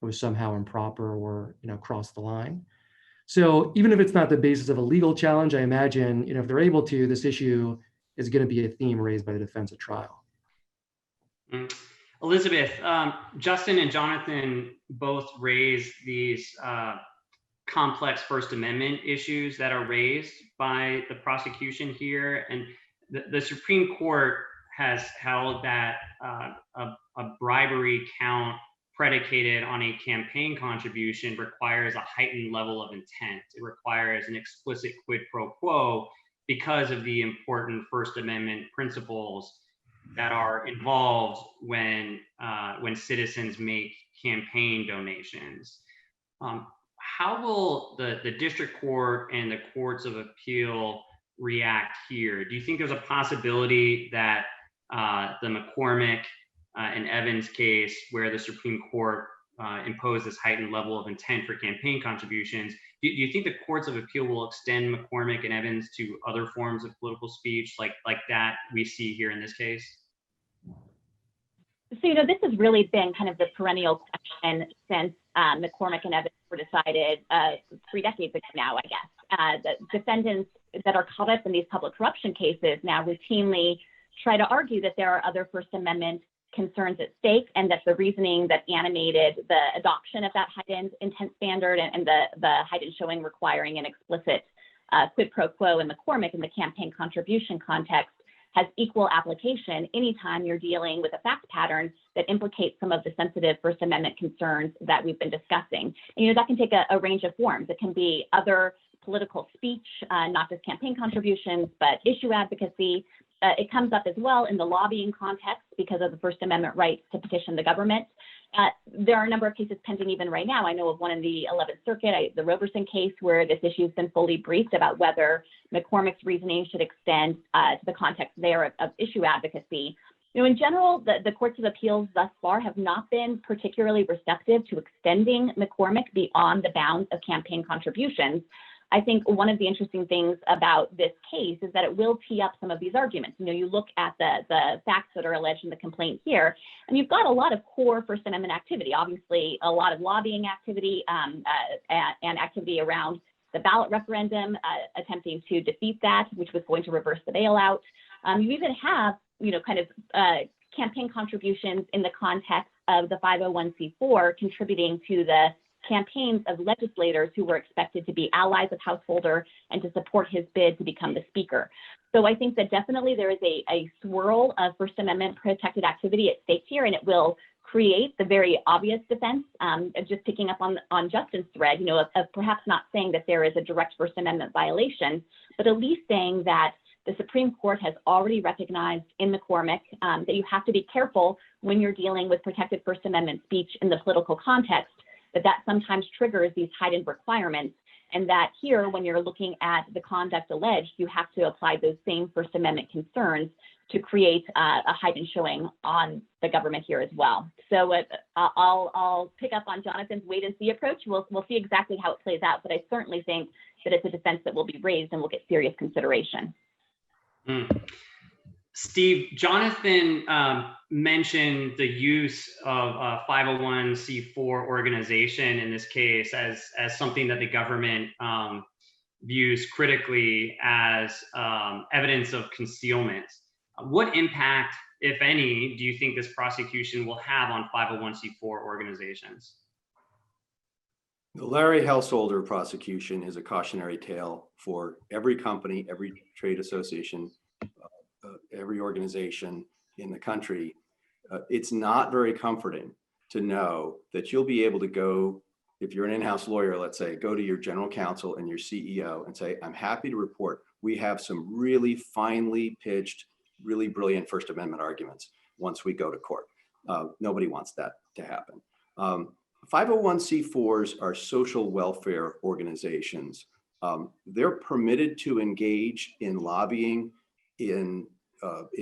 was somehow improper or, you know, crossed the line. So even if it's not the basis of a legal challenge, I imagine, you know, if they're able to, this issue is going to be a theme raised by the defense at trial. Elizabeth, Justin and Jonathan both raised these complex First Amendment issues that are raised by the prosecution here. And the Supreme Court has held that a bribery count predicated on a campaign contribution requires a heightened level of intent. It requires an explicit quid pro quo because of the important First Amendment principles that are involved when citizens make campaign donations. How will the district court and the courts of appeal react here? Do you think there's a possibility that the McCormick and Evans case, where the Supreme Court imposed this heightened level of intent for campaign contributions, do you think the courts of appeal will extend McCormick and Evans to other forms of political speech like that we see here in this case? So, this has really been kind of the perennial question since McCormick and Evans were decided 3 decades ago now, I guess. The defendants that are caught up in these public corruption cases now routinely try to argue that there are other First Amendment concerns at stake, and that the reasoning that animated the adoption of that heightened intent standard and the heightened showing requiring an explicit quid pro quo in McCormick in the campaign contribution context has equal application anytime you're dealing with a fact pattern that implicates some of the sensitive First Amendment concerns that we've been discussing. And, that can take a range of forms. It can be other political speech, not just campaign contributions, but issue advocacy. It comes up as well in the lobbying context because of the First Amendment right to petition the government. There are a number of cases pending even right now. I know of one in the 11th Circuit, the Roberson case, where this issue has been fully briefed about whether McCormick's reasoning should extend to the context there of issue advocacy. In general, the courts of appeals thus far have not been particularly receptive to extending McCormick beyond the bounds of campaign contributions. I think one of the interesting things about this case is that it will tee up some of these arguments. You look at the facts that are alleged in the complaint here, and you've got a lot of core First Amendment activity, obviously a lot of lobbying activity and activity around the ballot referendum, attempting to defeat that, which was going to reverse the bailout. You even have, campaign contributions in the context of the 501c4 contributing to the campaigns of legislators who were expected to be allies of Householder and to support his bid to become the speaker. So I think that definitely there is a swirl of First Amendment protected activity at stake here, and it will create the very obvious defense, just picking up on Justin's thread, of perhaps not saying that there is a direct First Amendment violation, but at least saying that the Supreme Court has already recognized in McCormick that you have to be careful when you're dealing with protected First Amendment speech in the political context, that sometimes triggers these heightened requirements, and that here, when you're looking at the conduct alleged, you have to apply those same First Amendment concerns to create a heightened showing on the government here as well. So I'll pick up on Jonathan's wait and see approach. We'll see exactly how it plays out, but I certainly think that it's a defense that will be raised and will get serious consideration. Steve, Jonathan mentioned the use of a 501c4 organization in this case as something that the government views critically as evidence of concealment. What impact, if any, do you think this prosecution will have on 501c4 organizations? The Larry Householder prosecution is a cautionary tale for every company, every trade association, every organization in the country. It's not very comforting to know that you'll be able to go, if you're an in-house lawyer, let's say, go to your general counsel and your CEO and say, I'm happy to report we have some really finely pitched, really brilliant First Amendment arguments once we go to court. Nobody wants that to happen. 501c4s are social welfare organizations. They're permitted to engage in lobbying in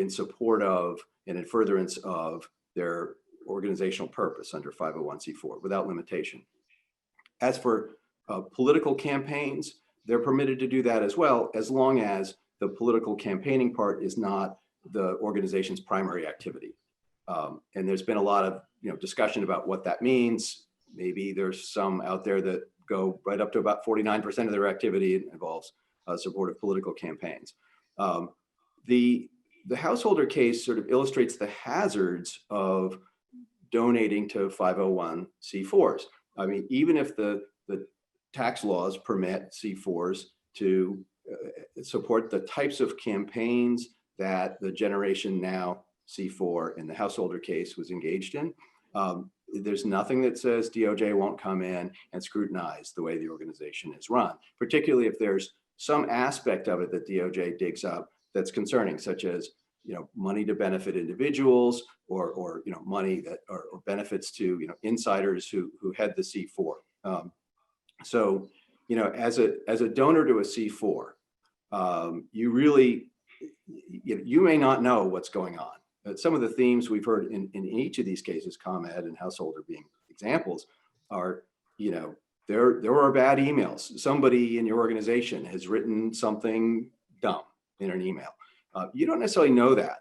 support of and in furtherance of their organizational purpose under 501c4 without limitation. As for political campaigns, they're permitted to do that as well, as long as the political campaigning part is not the organization's primary activity. And there's been a lot of discussion about what that means. Maybe there's some out there that go right up to about 49% of their activity involves support of political campaigns. The Householder case sort of illustrates the hazards of donating to 501c4s. I mean, even if the tax laws permit C4s to support the types of campaigns that the Generation Now C4 in the Householder case was engaged in, there's nothing that says DOJ won't come in and scrutinize the way the organization is run, particularly if there's some aspect of it that DOJ digs up that's concerning, such as money to benefit individuals or money that or benefits to insiders who head the C4. So as a donor to a C4, you really you may not know what's going on. Some of the themes we've heard in each of these cases, ComEd and Householder being examples, are there are bad emails. Somebody in your organization has written something dumb in an email. You don't necessarily know that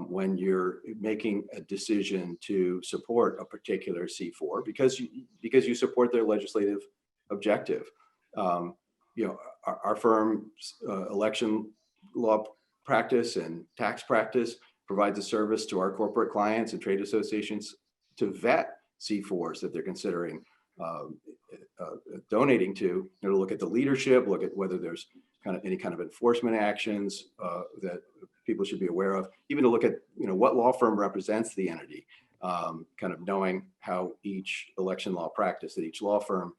when you're making a decision to support a particular C4 because you support their legislative objective. Our firm's election law practice and tax practice provides a service to our corporate clients and trade associations to vet C4s that they're considering donating to, look at the leadership, look at whether there's any kind of enforcement actions that people should be aware of, even to look at what law firm represents the entity, knowing how each election law practice that each law firm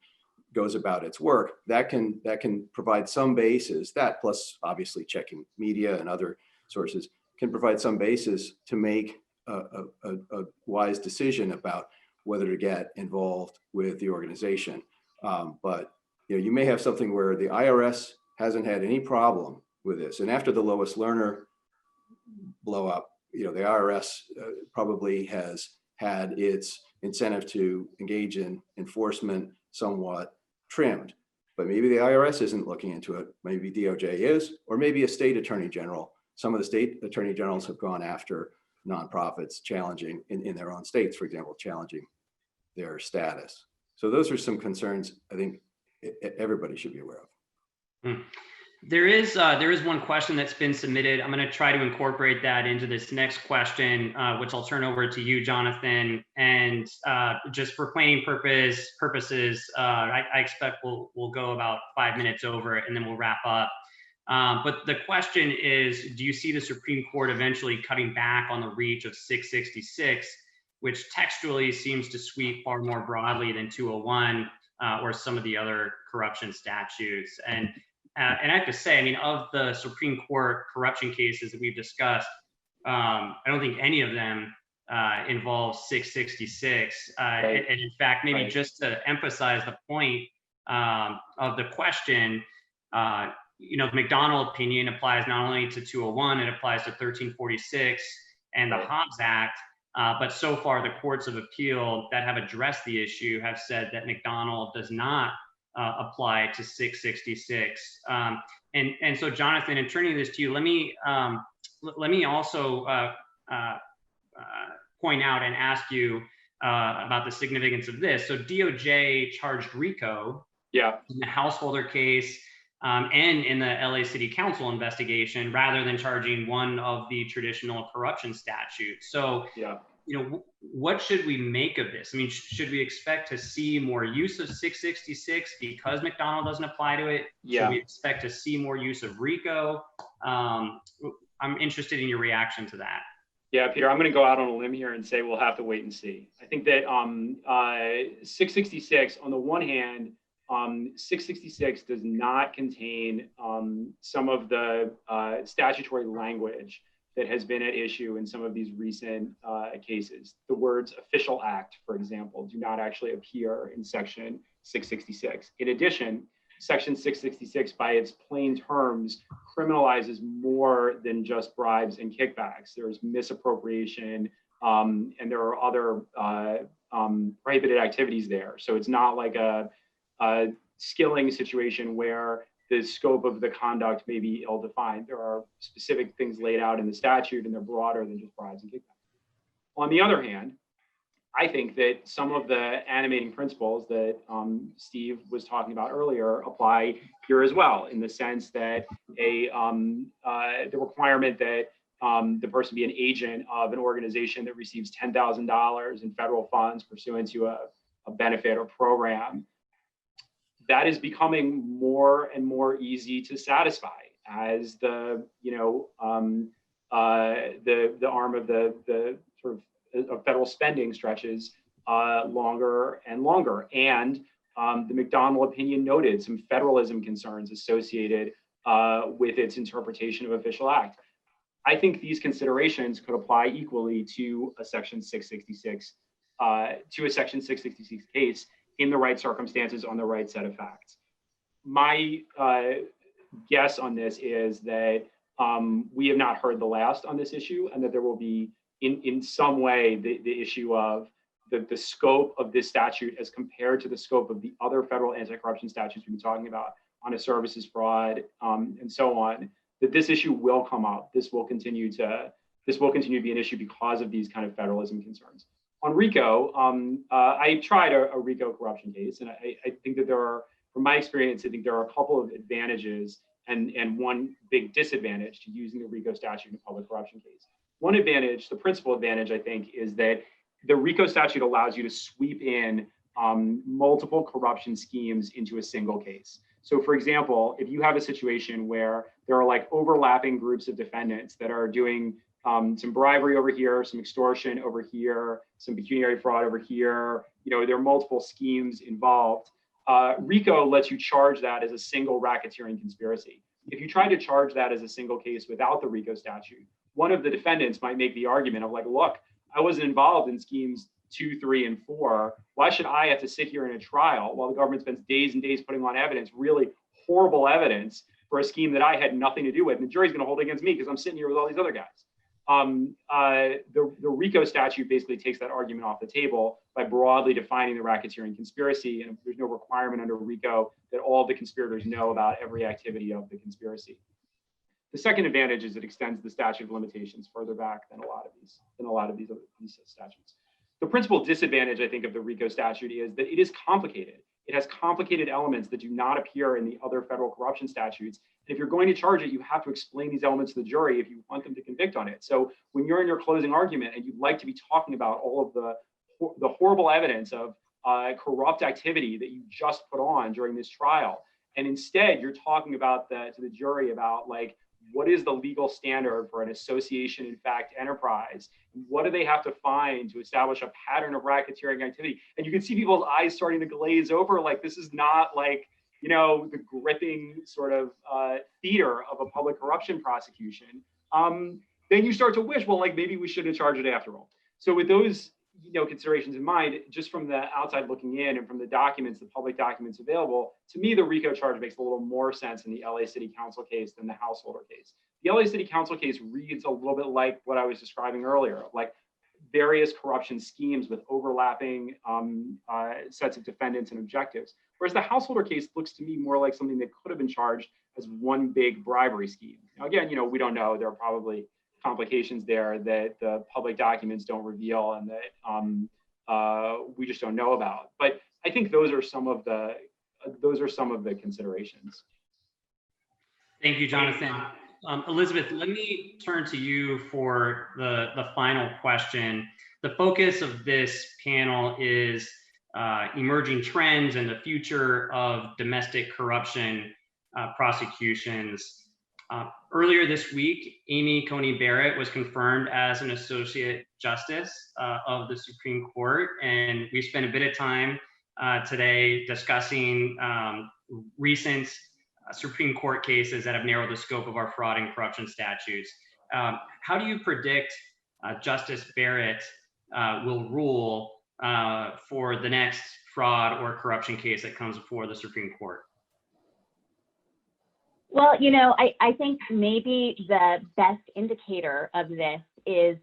goes about its work, that can provide some basis, that plus obviously checking media and other sources can provide some basis to make a wise decision about whether to get involved with the organization. But you may have something where the IRS hasn't had any problem with this. And after the Lois Lerner blow up, the IRS probably has had its incentive to engage in enforcement somewhat trimmed. But maybe the IRS isn't looking into it. Maybe DOJ is, or maybe a state attorney general. Some of the state attorney generals have gone after nonprofits challenging in their own states, for example, challenging their status. So those are some concerns I think everybody should be aware of. There is one question that's been submitted. I'm going to try to incorporate that into this next question, which I'll turn over to you, Jonathan. And just for planning purposes, I expect we'll go about 5 minutes over it, and then we'll wrap up. But the question is, do you see the Supreme Court eventually cutting back on the reach of 666, which textually seems to sweep far more broadly than 201 or some of the other corruption statutes? And I have to say, of the Supreme Court corruption cases that we've discussed, I don't think any of them involve 666. Right. And in fact, maybe Right. just to emphasize the point of the question, the McDonnell opinion applies not only to 201, it applies to 1346 and the Right. Hobbs Act. But so far, the courts of appeal that have addressed the issue have said that McDonnell does not apply to 666. And so, Jonathan, in turning this to you, let me also point out and ask you about the significance of this. So DOJ charged RICO in the Householder case and in the LA City Council investigation, rather than charging one of the traditional corruption statutes. So, what should we make of this? Should we expect to see more use of 666 because McDonnell doesn't apply to it? Should we expect to see more use of RICO? I'm interested in your reaction to that. Yeah, Peter, I'm going to go out on a limb here and say we'll have to wait and see. I think that 666, on the one hand, 666 does not contain some of the statutory language that has been at issue in some of these recent cases. The words official act, for example, do not actually appear in section 666. In addition, section 666 by its plain terms criminalizes more than just bribes and kickbacks. There's misappropriation and there are other prohibited activities there. So it's not like a skilling situation where the scope of the conduct may be ill-defined. There are specific things laid out in the statute, and they're broader than just bribes and kickbacks. On the other hand, I think that some of the animating principles that Steve was talking about earlier apply here as well, in the sense that the requirement that the person be an agent of an organization that receives $10,000 in federal funds pursuant to a benefit or program, that is becoming more and more easy to satisfy as the arm of the sort of federal spending stretches longer and longer. And the McDonnell opinion noted some federalism concerns associated with its interpretation of official act. I think these considerations could apply equally to a section 666 case in the right circumstances on the right set of facts. My guess on this is that we have not heard the last on this issue, and that there will be in some way the issue of the scope of this statute as compared to the scope of the other federal anti-corruption statutes we've been talking about, honest services fraud, and so on, that this issue will come up. This will continue to this will continue to be an issue because of these kind of federalism concerns. On RICO, I tried a RICO corruption case, and I think that there are, from my experience, I think there are a couple of advantages and one big disadvantage to using the RICO statute in a public corruption case. One advantage, the principal advantage, I think, is that the RICO statute allows you to sweep in multiple corruption schemes into a single case. So for example, if you have a situation where there are like overlapping groups of defendants that are doing some bribery over here, some extortion over here, some pecuniary fraud over here, there are multiple schemes involved. RICO lets you charge that as a single racketeering conspiracy. If you try to charge that as a single case without the RICO statute, one of the defendants might make the argument of like, look, I wasn't involved in schemes 2, 3, and 4. Why should I have to sit here in a trial while the government spends days and days putting on evidence, really horrible evidence, for a scheme that I had nothing to do with? And the jury's going to hold it against me because I'm sitting here with all these other guys. The RICO statute basically takes that argument off the table by broadly defining the racketeering conspiracy, and there's no requirement under RICO that all the conspirators know about every activity of the conspiracy. The second advantage is it extends the statute of limitations further back than a lot of these statutes. The principal disadvantage, I think, of the RICO statute is that it is complicated. It has complicated elements that do not appear in the other federal corruption statutes. And if you're going to charge it, you have to explain these elements to the jury if you want them to convict on it. So when you're in your closing argument and you'd like to be talking about all of the horrible evidence of corrupt activity that you just put on during this trial, and instead you're talking about to the jury about like, what is the legal standard for an association in fact enterprise? What do they have to find to establish a pattern of racketeering activity? And you can see people's eyes starting to glaze over, like this is not like, the gripping sort of theater of a public corruption prosecution. Then you start to wish, well, like maybe we should have charged it after all. So with those considerations in mind, just from the outside looking in and from the documents, the public documents available, to me, the RICO charge makes a little more sense in the LA City Council case than the householder case. The LA City Council case reads a little bit like what I was describing earlier, like various corruption schemes with overlapping sets of defendants and objectives. Whereas the householder case looks to me more like something that could have been charged as one big bribery scheme. Now, again, we don't know. There are probably complications there that the public documents don't reveal and that we just don't know about. But I think those are some of the considerations. Thank you, Jonathan. Elizabeth, let me turn to you for the final question. The focus of this panel is emerging trends and the future of domestic corruption prosecutions. Earlier this week, Amy Coney Barrett was confirmed as an Associate Justice of the Supreme Court, and we spent a bit of time today discussing recent Supreme Court cases that have narrowed the scope of our fraud and corruption statutes. How do you predict Justice Barrett will rule for the next fraud or corruption case that comes before the Supreme Court? Well, I think maybe the best indicator of this is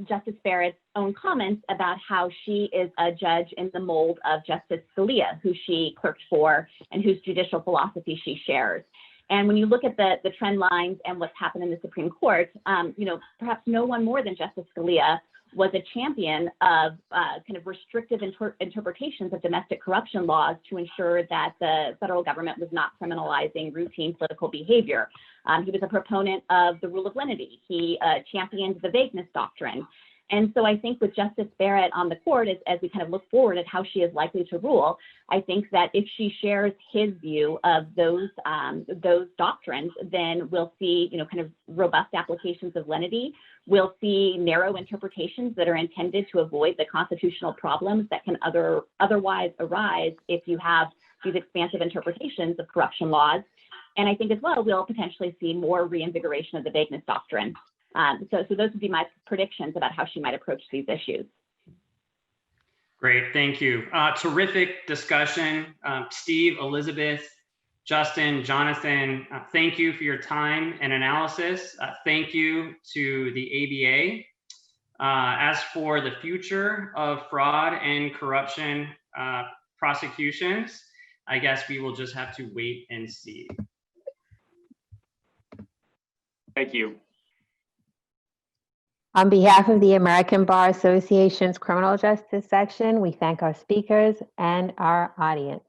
Justice Barrett's own comments about how she is a judge in the mold of Justice Scalia, who she clerked for and whose judicial philosophy she shares. And when you look at the trend lines and what's happened in the Supreme Court, perhaps no one more than Justice Scalia was a champion of kind of restrictive interpretations of domestic corruption laws to ensure that the federal government was not criminalizing routine political behavior. He was a proponent of the rule of lenity. He championed the vagueness doctrine. And so I think with Justice Barrett on the court, as we kind of look forward at how she is likely to rule, I think that if she shares his view of those doctrines, then we'll see, kind of robust applications of lenity. We'll see narrow interpretations that are intended to avoid the constitutional problems that can otherwise arise if you have these expansive interpretations of corruption laws. And I think as well, we'll potentially see more reinvigoration of the vagueness doctrine. So those would be my predictions about how she might approach these issues. Great, thank you. Terrific discussion. Steve, Elizabeth, Justin, Jonathan, thank you for your time and analysis. Thank you to the ABA. As for the future of fraud and corruption prosecutions, I guess we will just have to wait and see. Thank you. On behalf of the American Bar Association's Criminal Justice Section, we thank our speakers and our audience.